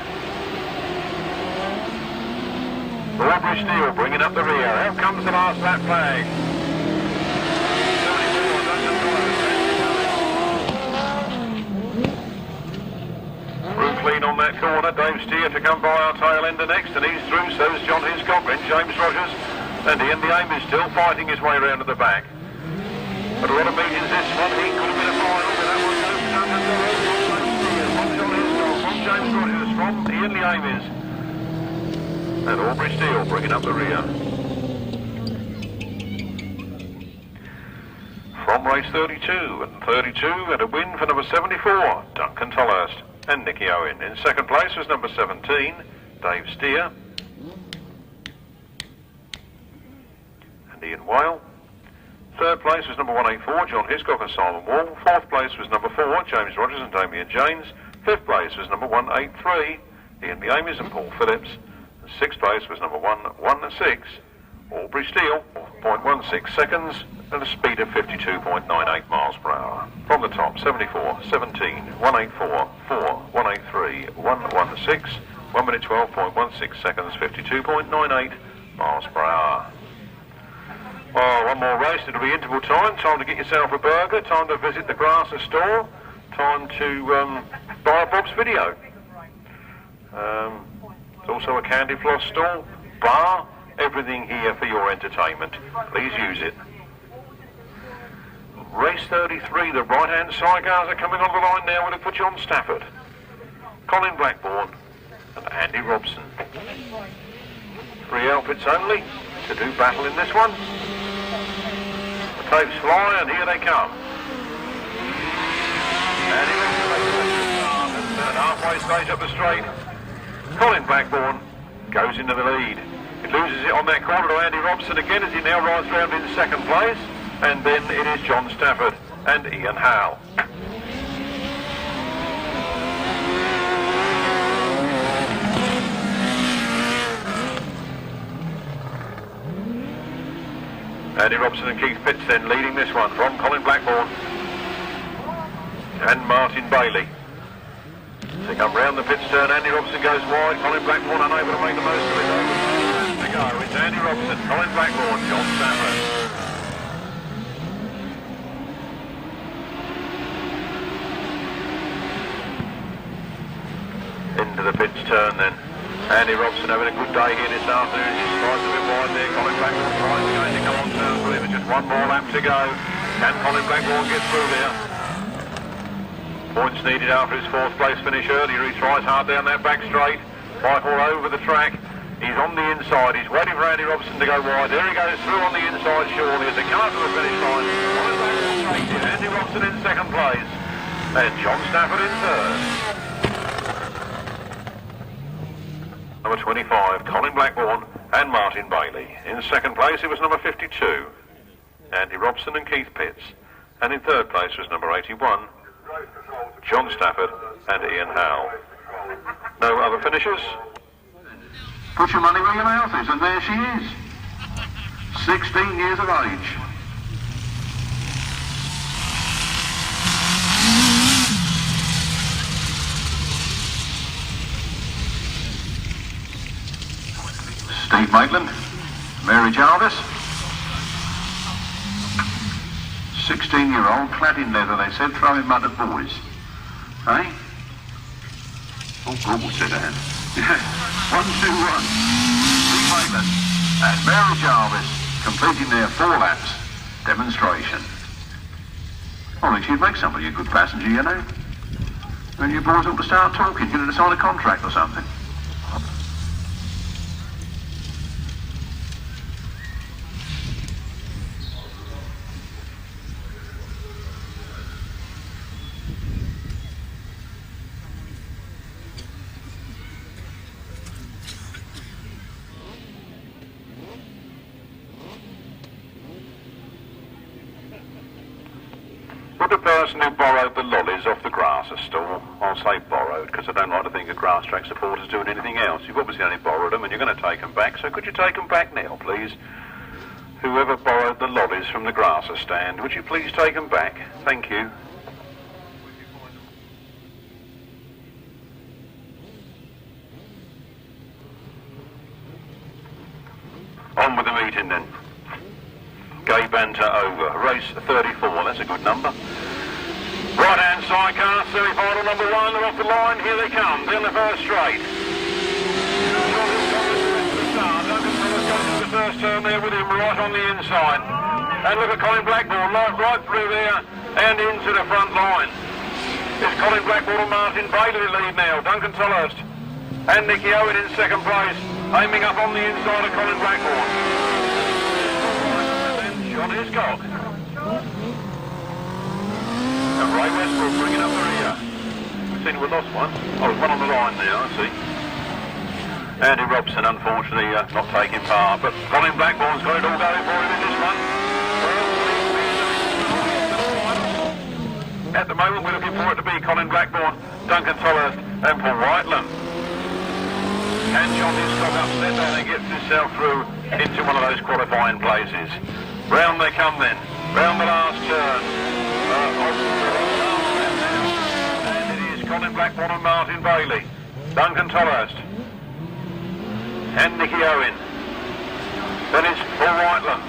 Aubrey Steele bringing up the rear. Out comes the last lap flag. 74, Duncan Tolhurst. Through clean on that corner. Dave Steer to come by our tail ender next, and he's through. So is John Hiscock, then James Rogers, and Ian the Amers still fighting his way round to the back. But a lot of meetings this one. He could have been a final, but that one goes to Duncan Tolhurst. From John Hiscock, from James Rogers, from Ian the Amers. And Aubrey Steele bringing up the rear. From race 32, and 32 and a win for number 74, Duncan Tolhurst and Nicky Owen. In second place was number 17, Dave Steer and Ian Whale. Third place was number 184, John Hiscock and Simon Wall. Fourth place was number 4, James Rogers and Damien James. Fifth place was number 183, Ian the Amers and Paul Phipps. Sixth place was number 116, Aubrey Steele, 0.16 seconds, and a speed of 52.98 miles per hour. From the top, 74, 17, 184, 4, 183, 116, 1 minute 12.16 seconds, 52.98 miles per hour. one more race. It'll be interval time. Time to get yourself a burger. Time to visit the Grasser store. Time to buy a Bob's video. There's also a candy floss stall, bar, everything here for your entertainment. Please use it. Race 33, the right-hand Sidecars are coming on the line now. We'll look for John Stafford, Colin Blackbourn and Andy Robson. 3 outfits only to do battle in this one. The tapes fly and here they come. Andy Robson at halfway stage up the straight. Colin Blackbourn goes into the lead. He loses it on that corner to Andy Robson again as he now rides round in second place. And then it is John Stafford and Ian Howe. Andy Robson and Keith Phipps then leading this one from Colin Blackbourn and Martyn Bailey. They come round the pits turn, Andy Robson goes wide, Colin Blackbourn unable to make the most of it. Over to go, it's Andy Robson, Colin Blackbourn, John Stafford. Into the pits turn then. Andy Robson having a good day here this afternoon. He slides a bit wide there. Colin Blackbourn tries again to come on turn for him. Just one more lap to go. Can Colin Blackbourn get through there? Points needed after his 4th place finish earlier. He tries hard down that back straight. Right all over the track. He's on the inside. He's waiting for Andy Robson to go wide. There he goes through on the inside surely as they come up to the finish line. Colin Blackbourn takes it. Andy Robson in 2nd place. And John Stafford in 3rd. Number 25, Colin Blackbourn and Martyn Bailey. In 2nd place, it was number 52, Andy Robson and Keith Phipps. And in 3rd place was number 81, John Stafford and Ian Howe. No other finishers? Put your money where your mouth is, and there she is. 16 years of age. Steve Maitland, Mary Giles, 16-year-old, clad in leather, they said, throwing mud at boys. Eh? Oh, God, said Anne. 1, 2, 1. Steve Maitland and Mary Giles completing their 4 laps demonstration. I think she'd make somebody a good passenger, you know. When you boys ought to start talking, you know, to sign a contract or something. The person who borrowed the lollies off the Grasser store, I'll say borrowed because I don't like to think of Grasstrack supporters doing anything else. You've obviously only borrowed them and you're going to take them back, so could you take them back now, please? Whoever borrowed the lollies from the Grasser stand, would you please take them back? Thank you. On with the meeting then. Gay banter over. Race 34, that's a good number. Right-hand side car, semi-final number 1, they're off the line, here they come, down the first straight. Duncan goes to the first turn there with him right on the inside. And look at Colin Blackbourn, right through there and into the front line. It's Colin Blackbourn and Martyn Bailey lead now, Duncan Tolhurst. And Nicky Owen in 2nd place, aiming up on the inside of Colin Blackbourn. And then John Hiscock. And Ray Westbrook bringing up the rear. We've seen we lost one. Oh, there's one on the line now, I see. Andy Robson, unfortunately, not taking part, but Colin Blackbourn's got it all going for him in this one. At the moment, we're looking for it to be Colin Blackbourn, Duncan Tolhurst, and Paul Whitelam. And John Hiscock upset that and gets himself through into one of those qualifying places. Round they come then, round the last turn. And it is Colin Blackbourn and Martyn Bailey, Duncan Tolhurst, and Nicky Owen. Then it's Paul Whitelam,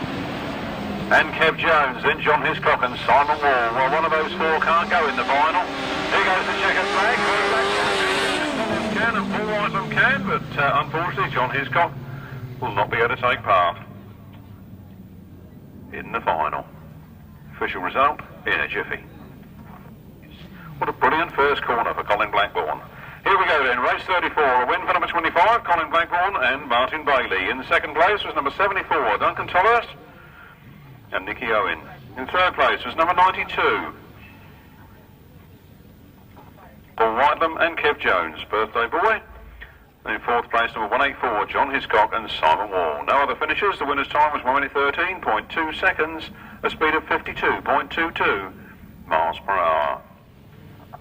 and Kev Jones, then John Hiscock and Simon Wall. Well, one of those four can't go in the final. Here goes the checkered flag. Can and Paul Whitelam can, but unfortunately John Hiscock will not be able to take part in the final. Official result in a jiffy. What a brilliant first corner for Colin Blackbourn. Here we go then, race 34, a win for number 25, Colin Blackbourn and Martyn Bailey. In second place was number 74, Duncan Tolhurst and Nicky Owen. In third place was number 92, Paul Whitelam and Kev Jones, birthday boy. And in fourth place, number 184, John Hiscock and Simon Wall. No other finishers. The winner's time was 1 minute 13.2 seconds, a speed of 52.22 miles per hour.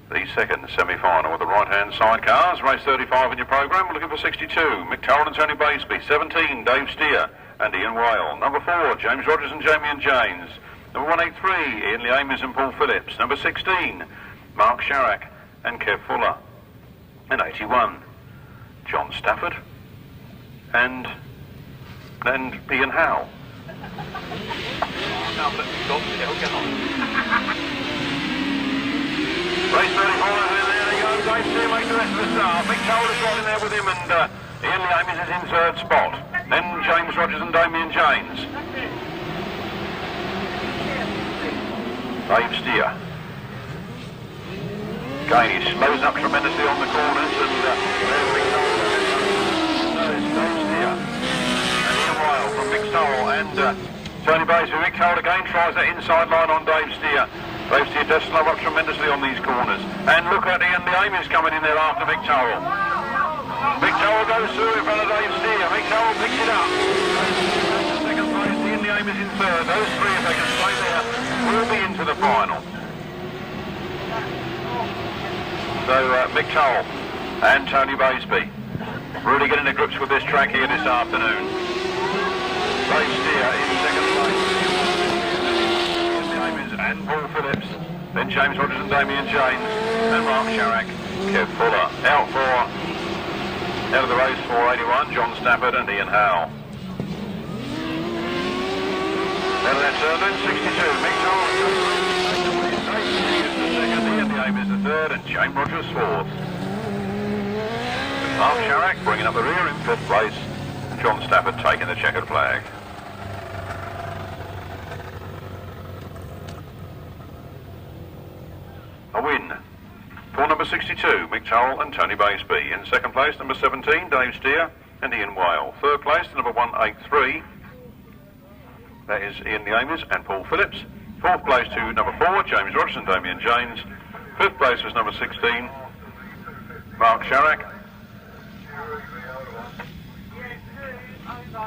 The second semi-final with the right-hand sidecars. Race 35 in your programme. We're looking for 62. Mick and Tony Baseby. 17, Dave Steer and Ian Whale. Number 4, James Rogers and Jamie and James. Number 183, Ian Lee Ames and Paul Phipps. Number 16, Marc Szarek and Kev Fuller. And 81, John Stafford and Ian Howe. Race 35, and there they go. Dave Steer makes the rest of the start. Mick is right in there with him, and Ian Lee Ames is in third spot. Then James Rogers and Damien James. Dave Steer. Again, he slows up tremendously on the corners, and there's Mick there's Dave Steer. And Ian Whale from Mick and Tony Baseby. Mick again tries that inside line on Dave Steer. Dave Steer does slow up tremendously on these corners. And look at Ian Lee Ames coming in there after Mick Towell. Mick Towell goes through in front of Dave Steer. Mick Towell picks it up. Second place, Ian Lee Ames in third. Those three, if they can stay there, will be into the final. So Mick Towell and Tony Baseby really getting to grips with this track here this afternoon. Dave Steer in second place. And Paul Phipps, then James Rogers and Damien James, and Marc Szarek, Kev Fuller. Out of the race, 481, John Stafford and Ian Howe. Out of that turn, then 62, Mick is the second, Ian Lee Ames is the third, and James Rogers fourth. Marc Szarek bringing up the rear in fifth place, John Stafford taking the checkered flag. A win for number 62, Mick Towell and Tony Baseby. In second place, number 17, Dave Steer and Ian Whale. Third place, number 183, that is Ian Lee Ames and Paul Phipps. Fourth place to number 4, James Rogers and Damien James. Fifth place was number 16, Marc Szarek.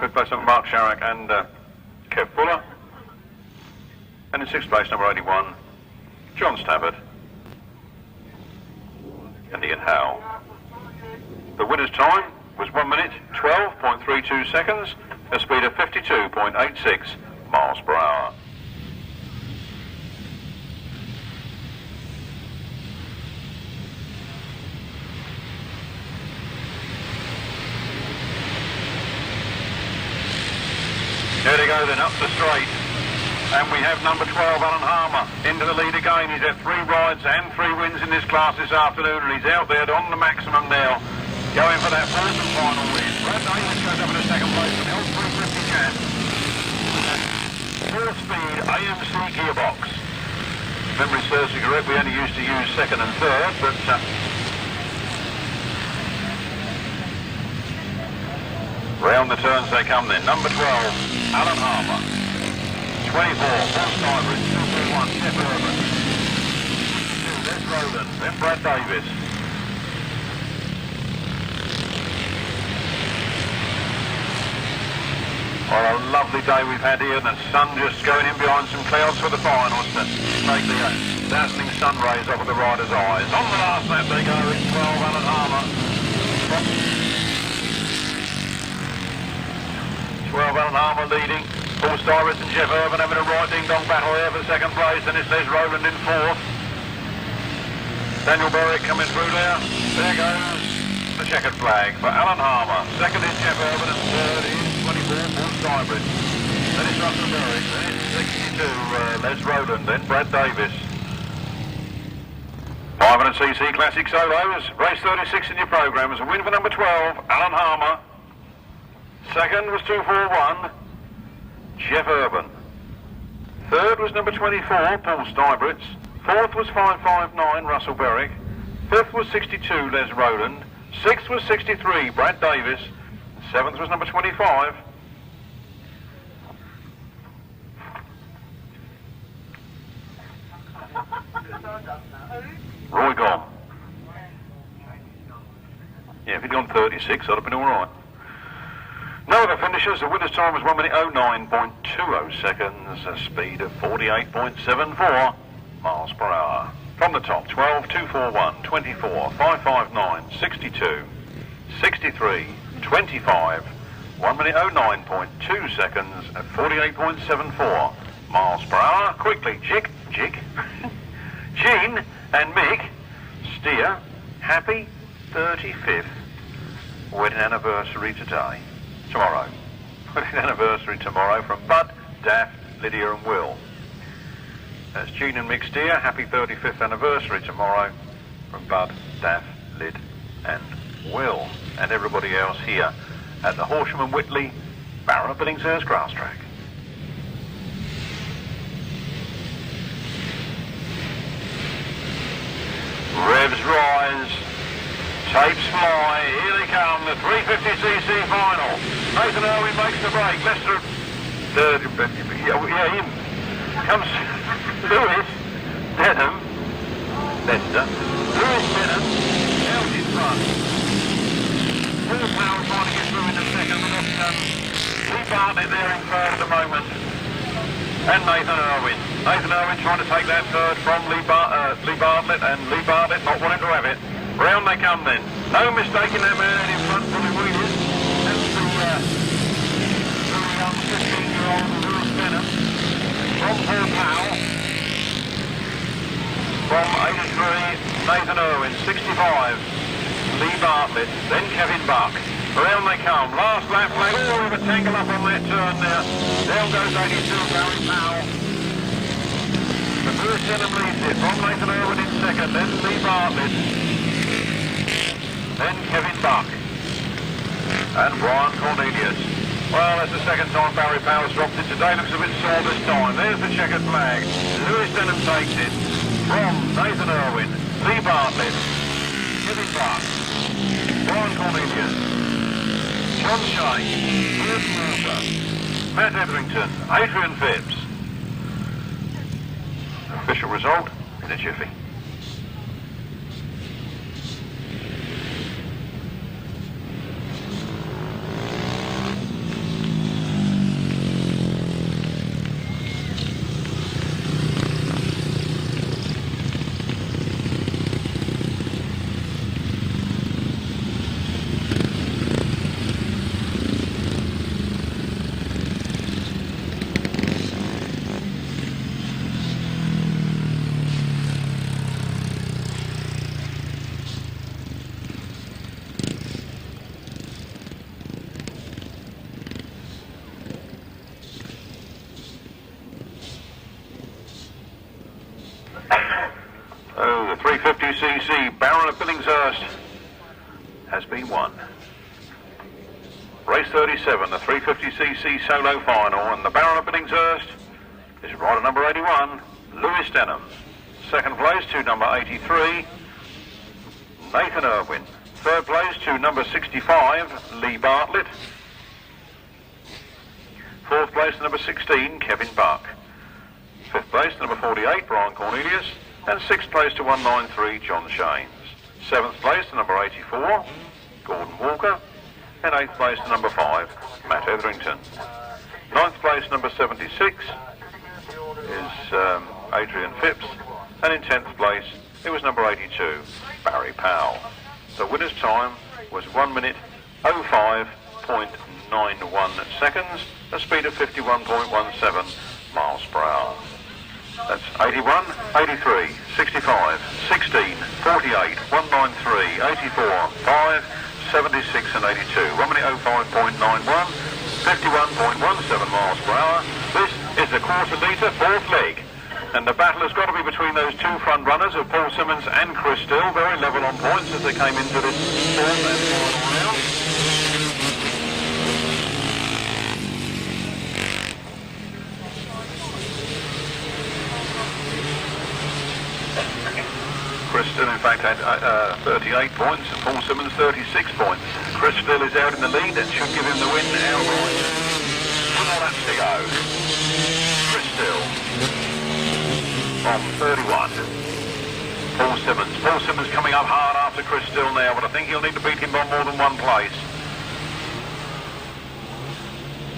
Fifth place, number Marc Szarek and Kev Fuller. And in sixth place, number 81, John Stafford and Ian Howe. The winner's time was 1 minute 12.32 seconds, a speed of 52.86 miles per hour. There they go then, up the straight. And we have number 12, Alan Harmer, into the lead again. He's had 3 rides and 3 wins in this class this afternoon, and he's out there on the maximum now, going for that fourth and final win. Brad Davis goes up in the second place and held 350 can. 4-speed AMC gearbox. If memory serves me correct, we only used to use second and third, but round the turns they come then. Number 12, Alan Harmer. 24, Paul Cyber, 241, Jeff Irwin. 52, there's Roland, then Brad Davis. What a lovely day we've had here, and the sun just going in behind some clouds for the finals to make the dazzling sun rays off of the rider's eyes. On the last lap they go, it's 12, Alan Harmer. 12, Alan Harmer leading. Paul Styrus and Jeff Irwin having a right ding-dong battle there for second place, and it's Les Roland in fourth. Daniel Berwick coming through there. There goes the checkered flag for Alan Harmer. Second is Jeff Irwin and third is 24, Paul Styrus. then it's Russell Berwick, then it's 62, Les Rowland, then Brad Davis. 500cc Classic Solos, race 36 in your programme is a win for number 12, Alan Harmer. Second was 241, Jeff Urban. Third was number 24, Paul Stuybrits. Fourth was 559, Russell Berwick. Fifth was 62, Les Rowland. Sixth was 63, Brad Davis. Seventh was number 25. Roy Gomm. Yeah, if he'd gone 36, I'd have been all right. No other finishers. The winner's time was 1 minute 09.20 seconds, a speed of 48.74 miles per hour. From the top, 12, 241, 24, 559, 62, 63, 25, 1 minute 09.2 seconds at 48.74 miles per hour. Quickly, Jig, Jean and Mick steer. Happy 35th wedding anniversary today. Tomorrow. Wedding anniversary tomorrow from Bud, Daff, Lydia and Will. That's Jean and Mick steer. Happy 35th anniversary tomorrow from Bud, Daff, Lyd and Will. And everybody else here at the Horsham and Whitley Bartlett Billinghurst Grasstrack. Revs rise, tapes fly, here they come, the 350cc final. Nathan Irwin makes the break, Leicester, him. Comes Lewis, Denham, Leicester, Lewis Denham, out in front. Paul Powell trying to get through in the second, we've got Lee Bartlett there in third at the moment. And Nathan Irwin. Nathan Irwin trying to take that third from Lee Bartlett, and Lee Bartlett not wanting to have it. Round they come then. No mistaking that man in front from the Williams. That's the young 15-year-old Lewis Denham. From Paul Powell. From 83, Nathan Irwin. 65, Lee Bartlett. Then Kevin Buck. Around they come. Last lap flag. Oh, with a tangle up on that turn there. Down goes 82, Barry Powell. The Lewis Denham leads it. From Nathan Irwin in second. Then Lee Bartlett. Then Kevin Buck. And Brian Cornelius. Well, that's the second time Barry Powell's dropped it today. Looks a bit sore this time. There's the checkered flag. Lewis Denham takes it. From Nathan Irwin. Lee Bartlett. Kevin Buck. Brian Cornelius. John Shane, Ian Walker, Matt Etherington, Adrian Phipps. Official result in a jiffy. Oh, the 350cc Barrel of Billinghurst has been won. Race 37, the 350cc solo final, and the Barrel of Billinghurst is rider number 81, Lewis Denham. Second place to number 83, Nathan Irwin. Third place to number 65, Lee Bartlett. Fourth place to number 16, Kevin Buck. Fifth place to number 48, Brian Cornelius. And sixth place to 193, John Shanes. Seventh place to number 84, Gordon Walker. And eighth place to number 5, Matt Etherington. Ninth place number 76 is Adrian Phipps. And in 10th place, it was number 82, Barry Powell. The winner's time was 1 minute 05.91 seconds, a speed of 51.17 miles per hour. That's 81, 83, 65, 16, 48, 193, 84, 5, 76 and 82. 1 minute 05.91, 51.17 miles per hour. This is the quarter litre fourth leg. And the battle has got to be between those two front runners of Paul Simmons and Chris Still, very level on points as they came into this fourth and final round. Chris Still, in fact, had 38 points and Paul Simmons 36 points. Chris Still is out in the lead and should give him the win outright. 2 more laps to go. Chris Still on 31. Paul Simmons. Paul Simmons coming up hard after Chris Still now, but I think he'll need to beat him by more than one place.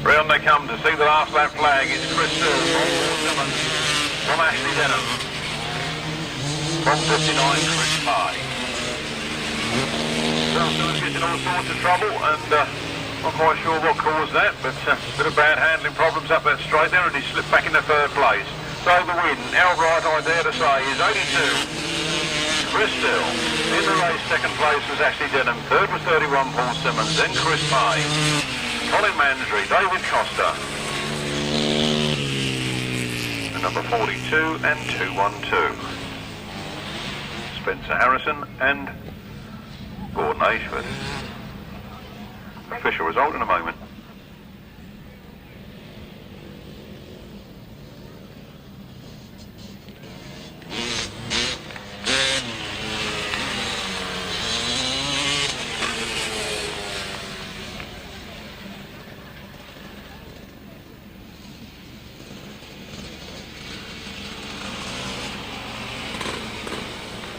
Round they come to see the last lap flag. It's Chris Still from Paul Simmons from Ashley Denham. From 59, Chris Pye. Well, Simmons gets in all sorts of trouble and not quite sure what caused that, but a bit of bad handling problems up that straight there and he slipped back into third place. So the win, outright I dare to say, is 82. Chris Still. In the race, second place was Ashley Denham. Third was 31, Paul Simmons. Then Chris Pye. Colin Mandry, David Costa. The number 42 and 212. Spencer Harrison and Gordon Ashford. Official result in a moment.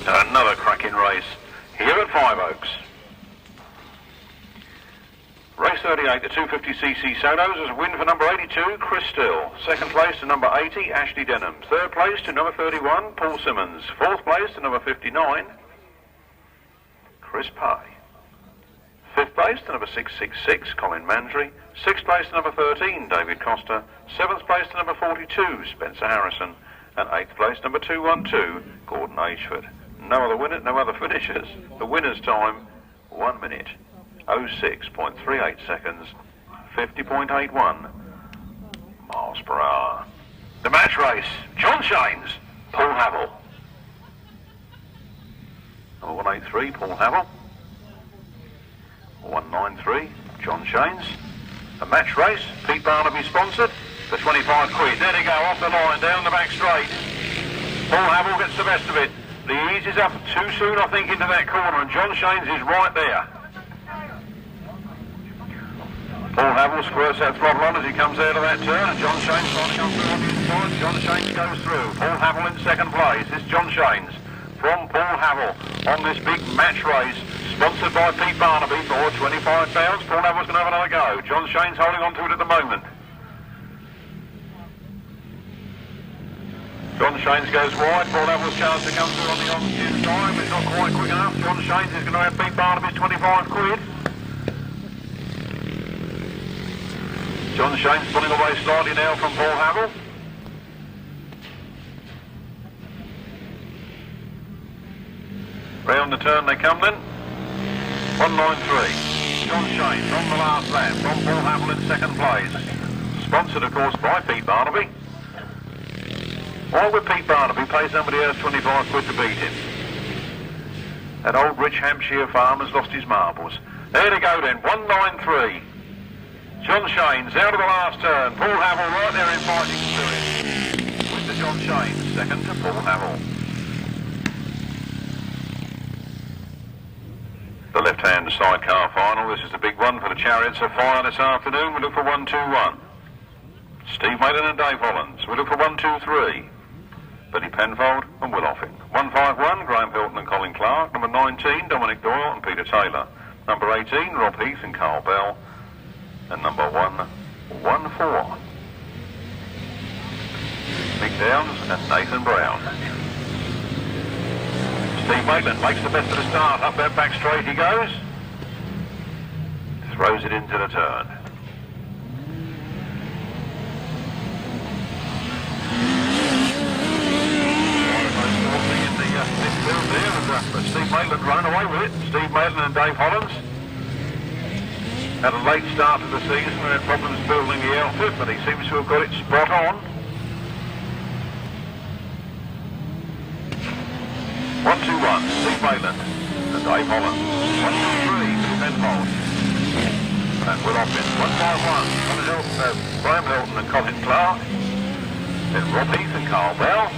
Another cracking race here at Five Oaks. Race 38, the 250cc Solos, is a win for number 82, Chris Still. Second place to number 80, Ashley Denham. Third place to number 31, Paul Simmons. Fourth place to number 59, Chris Pye. Fifth place to number 666, Colin Mandry. Sixth place to number 13, David Costa. Seventh place to number 42, Spencer Harrison. And eighth place, number 212, Gordon Ashford. No other winner, no other finishers. The winner's time, 1 minute, 06.38 seconds, 50.81 miles per hour. The match race, John Shanes, Paul Havel. Number 183, Paul Havel. 193, John Shanes. A match race, Pete Barnaby sponsored, for 25 quid. There they go, off the line, down the back straight. Paul Havel gets the best of it. He eases up too soon, I think, into that corner, and John Shanes is right there. Paul Havel squirts that throttle on as he comes out of that turn, and John Shanes trying to come through on the inside. John Shanes goes through. Paul Havel in second place. It's John Shanes from Paul Havel on this big match race, sponsored by Pete Barnaby for £25. Paul Havel's going to have another go. John Shanes holding on to it at the moment. John Shanes goes wide. Paul Havel's chance to come through on the on-cue side, but it's not quite quick enough. John Shanes is going to have Pete Barnaby's 25 quid. John Shanes pulling away slightly now from Paul Havel. Round the turn they come then. 193. John Shanes on the last lap from Paul Havel in second place. Sponsored, of course, by Pete Barnaby. Why would Pete Barnaby pay somebody else 25 quid to beat him? That old rich Hampshire farm has lost his marbles. There they go then, 193. John Shanes out of the last turn. Paul Havel right there in fighting spirit. With the John Shanes, second to Paul Havel. The left-hand sidecar final. This is the big one for the Chariots of Fire this afternoon. We look for 1-2-1. Steve Maitland and Dave Hollands. We look for 1-2-3. Billy Penfold and Will Offing. 151, Graham Hilton and Colin Clark. Number 19, Dominic Doyle and Peter Taylor. Number 18, Rob Heath and Carl Bell. And number 114, Mick Downs and Nathan Brown. Steve Maitland makes the best of the start. Up that back straight he goes. Throws it into the turn. But Steve Maitland running away with it. Steve Maitland and Dave Hollands. Had a late start to the season and had problems building the outfit, but he seems to have got it spot on. 1-2-1, Steve Maitland and Dave Holland. 1-2-3, Penfold. And Will Offin. 1-5-1, Graham Hilton and Colin Clark. Then Rob Heath and Carl Bell.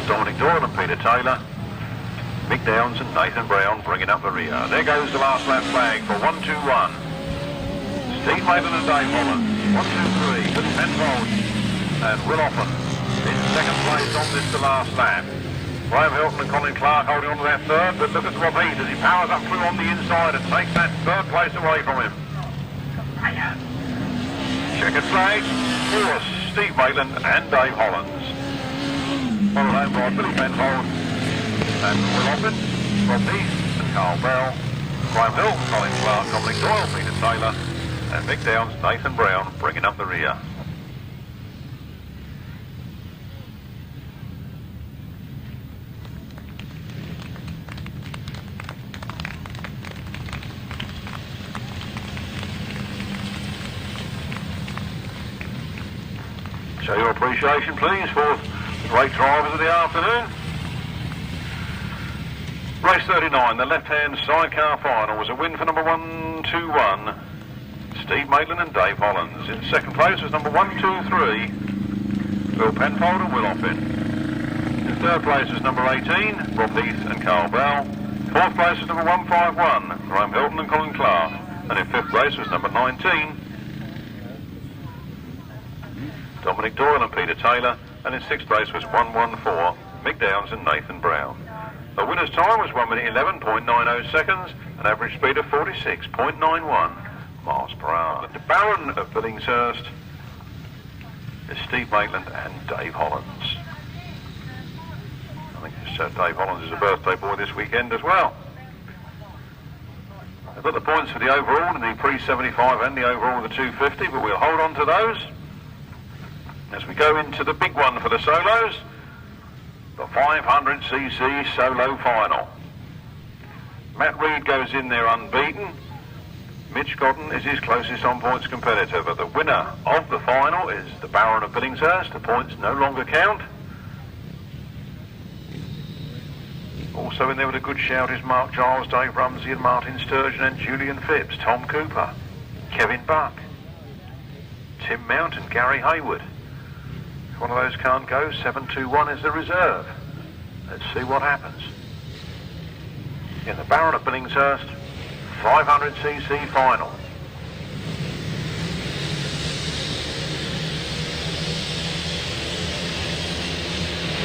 Dominic Doyle and Peter Taylor. Mick Downs and Nathan Brown bringing up the rear. There goes the last lap flag for 1-2-1. Steve Maitland and Dave Holland. 1-2-3, Billy Penfold and Will Offin in second place on this the last lap. Graham Hilton and Colin Clark holding on to that third, but look at Rob Heath as he powers up through on the inside and takes that third place away from him. Checkered flag for Steve Maitland and Dave Hollands. Followed home by Billy Penfold and Will Offin, Rob Heath and Carl Bell, Graham Hill, Colin Clark, Dominic Doyle, Peter Taylor and Mick Downs, Nathan Brown bringing up the rear. Show your appreciation, please, for the great drivers of the afternoon. Race 39, the left-hand sidecar final, was a win for number 1-2-1, Steve Maitland and Dave Hollands. In second place was number 1-2-3, Bill Penfold and Will Offin. In third place was number 18, Rob Heath and Carl Bell. Fourth place was number 151, Graham Hilton and Colin Clark. And in fifth place was number 19, Dominic Doyle and Peter Taylor, and in sixth place was 114, Mick Downs and Nathan Brown. The winner's time was 1 minute 11.90 seconds, an average speed of 46.91 miles per hour. The Baron of Billinghurst is Steve Maitland and Dave Hollands. I think Dave Hollands is a birthday boy this weekend as well. I've got the points for the overall and the pre-75 and the overall of the 250, but we'll hold on to those as we go into the big one for the solos, the 500cc solo final. Matt Reed goes in there unbeaten. Mitch Godden is his closest on points competitor, but the winner of the final is the Baron of Billinghurst. The points no longer count. Also in there with a good shout is Marc, Giles, Dave Rumsey and Martyn, Sturgeon and Julian Phipps, Tom Cooper, Kevin Buck, Tim Mount and Gary Hayward. If one of those can't go, 721 is the reserve. Let's see what happens. In the Baron of Billinghurst 500cc final.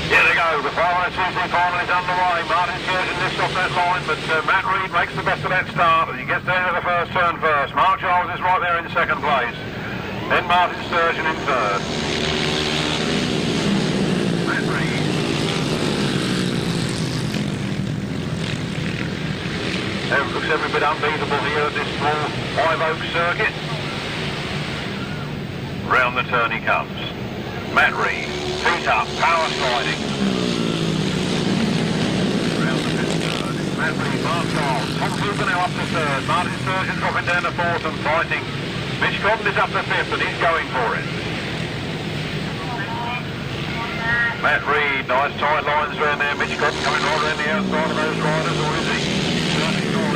Here they go, the 500cc final is underway. Martyn Sturgeon lifts off that line, but Matt Reed makes the best of that start as he gets down to the first turn first. Marc Giles is right there in second place. Then Martyn Sturgeon in third. Looks every bit unbeatable here at this small Five Oaks circuit. Round the turn he comes. Matt Reed, feet up, power sliding. Round the fifth turn. Matt Reed, Marc Giles, Tom Cooper now up to third. Martyn Sturgeon dropping down to fourth and fighting. Mitch Godden is up to fifth and he's going for it. Matt Reed, nice tight lines around there. Mitch Godden coming right around the outside of those riders, or is he?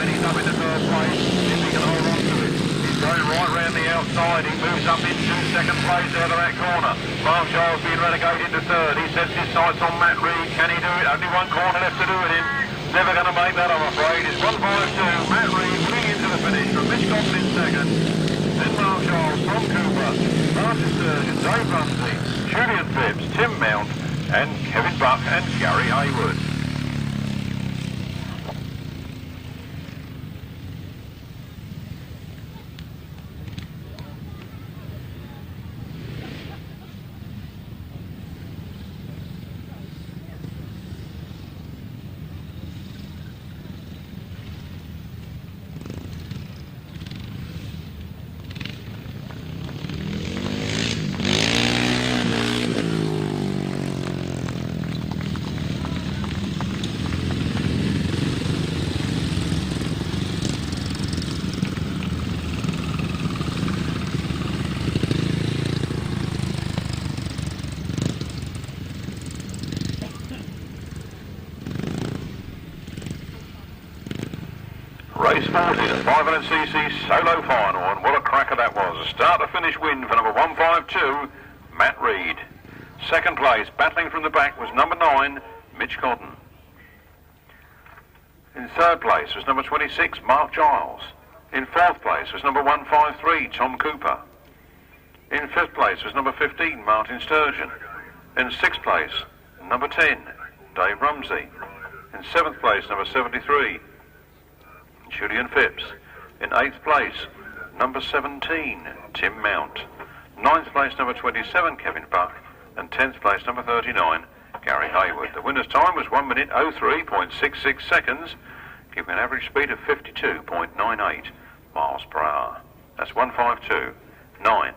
He's up in the third place, if he can hold on to it. He's going right round the outside, he moves up into second place out of that corner. Marc Giles being relegated to third, he sets his sights on Matt Reed. Can he do it? Only one corner left to do it in. Never going to make that, I'm afraid. It's 152, Matt Reed winning into the finish from Mitch Godden in second. Then Marc Giles, Tom Cooper, Martyn Sturgeon, Dave Rumsey, Julian Phipps, Tim Mount and Kevin Buck and Gary Hayward. Race 40, the 500cc solo final, and what a cracker that was. A start to finish win for number 152, Matt Reed. Second place, battling from the back, was number 9, Mitch Godden. In third place was number 26, Marc Giles. In fourth place was number 153, Tom Cooper. In fifth place was number 15, Martyn Sturgeon. In sixth place, number 10, Dave Rumsey. In seventh place, number 73, Julian Phipps. In eighth place, number 17, Tim Mount. Ninth place, number 27, Kevin Buck. And 10th place, number 39, Gary Hayward. The winner's time was 1 minute 03.66 seconds, giving an average speed of 52.98 miles per hour. That's 152, 9,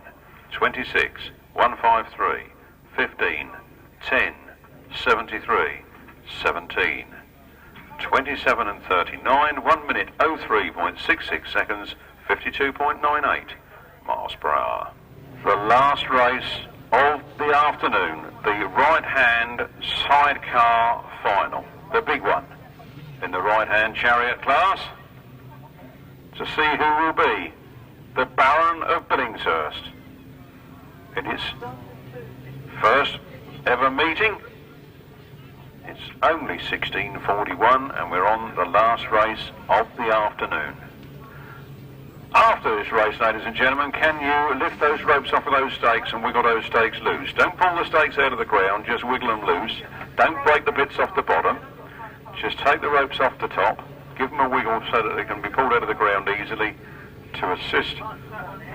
26, 153, 15, 10, 73, 17, 27 and 39, 1 minute 03.66 seconds, 52.98 miles per hour. The last race of the afternoon, the right-hand sidecar final, the big one in the right-hand chariot class, to see who will be the Baron of Billinghurst in his first ever meeting. It's only 16:41 and we're on the last race of the afternoon. After this race, ladies and gentlemen, can you lift those ropes off of those stakes and wiggle those stakes loose? Don't pull the stakes out of the ground, just wiggle them loose. Don't break the bits off the bottom. Just take the ropes off the top, give them a wiggle so that they can be pulled out of the ground easily to assist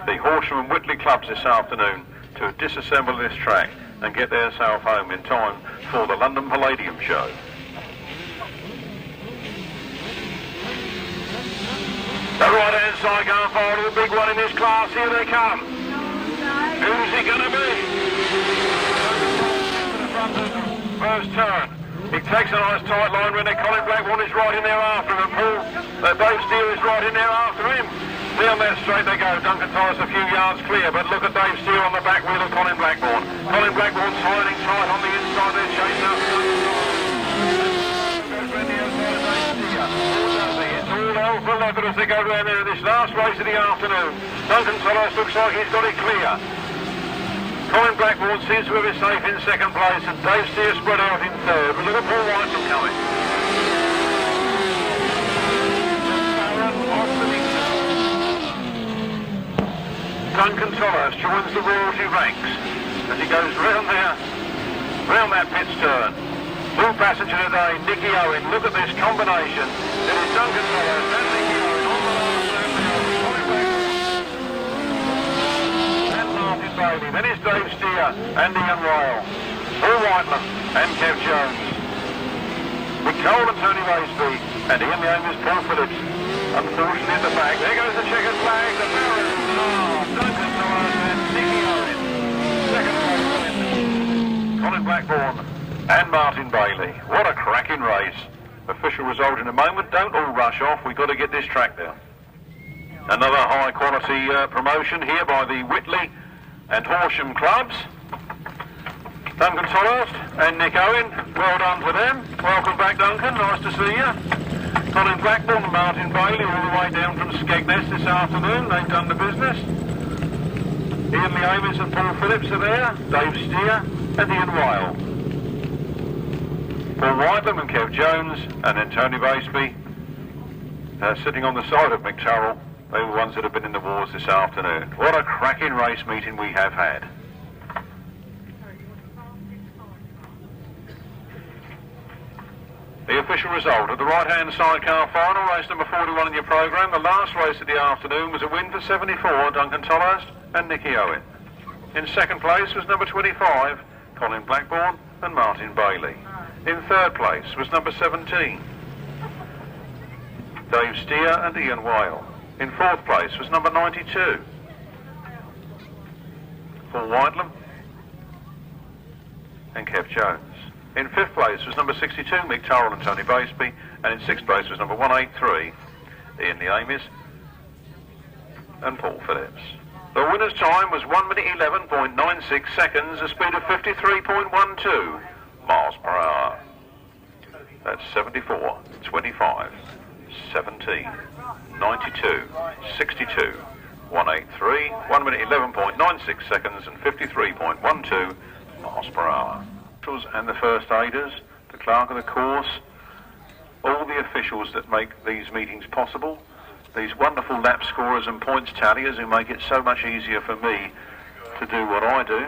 the Horsham and Whitley clubs this afternoon to disassemble this track and get themselves home in time for the London Palladium show. The right-hand sidecar final, the big one in this class, here they come. Who's it going to be? First turn. He takes a nice tight line when Colin Blackbourn is right in there after him. Dave Steele is right in there after him. Down that straight they go. Duncan Tolhurst a few yards clear, but look at Dave Steele on the back wheel of Colin Blackbourn. Colin Blackbourn hiding tight on the inside there, chasing up. All over level as they go round there in this last race of the afternoon. Duncan Tolhurst looks like he's got it clear. Colin Blackbourn seems to have it safe in second place, and Dave Steele spread out in third. But look at Paul Whitelam coming. Duncan Tolhurst joins the royalty ranks as he goes round there, round that pit turn. New passenger today, Nicky Owen. Look at this combination. It is Duncan Tolhurst and Nicky Owen on the last lap. And Martyn Bailey. Then is Dave Steele and Ian Ryle. Paul Whitelam and Kev Jones. McAuley and Tony Waseby. And Ian Young's Paul Phipps. Unfortunately at the back. There goes the checkered flag. The Baron. Duncan Tolhurst and Nicky Owen. Second place. Colin Blackbourn and Martyn Bailey. What a cracking race. Official result in a moment. Don't all rush off. We've got to get this track down. Another high quality promotion here by the Whitley and Horsham clubs. Duncan Tolhurst and Nick Owen. Well done to them. Welcome back, Duncan. Nice to see you. Colin Blackbourn and Martyn Bailey all the way down from Skegness this afternoon. They've done the business. Ian Leamis and Paul Phipps are there. Dave Steele and Ian Ryle. Paul Whitelam and Kev Jones, and then Tony Waseby sitting on the side of Mick Turrell. They were the ones that have been in the wars this afternoon. What a cracking race meeting we have had. The official result of the right-hand sidecar final, race number 41 in your programme. The last race of the afternoon was a win for 74, Duncan Tolhurst and Nicky Owen. In second place was number 25, Colin Blackbourn and Martyn Bailey. In third place was number 17, Dave Steele and Ian Whale. In fourth place was number 92, Paul Whitelam and Kev Jones. In fifth place was number 62, Mick Turrell and Tony Waseby, and in sixth place was number 183, Ian Leamis and Paul Phipps. The winner's time was 1 minute 11.96 seconds, a speed of 53.12 miles per hour. That's 74, 25, 17, 92, 62, 183, 1 minute 11.96 seconds and 53.12 miles per hour. And the first aiders, the clerk of the course, all the officials that make these meetings possible, these wonderful lap scorers and points talliers who make it so much easier for me to do what I do.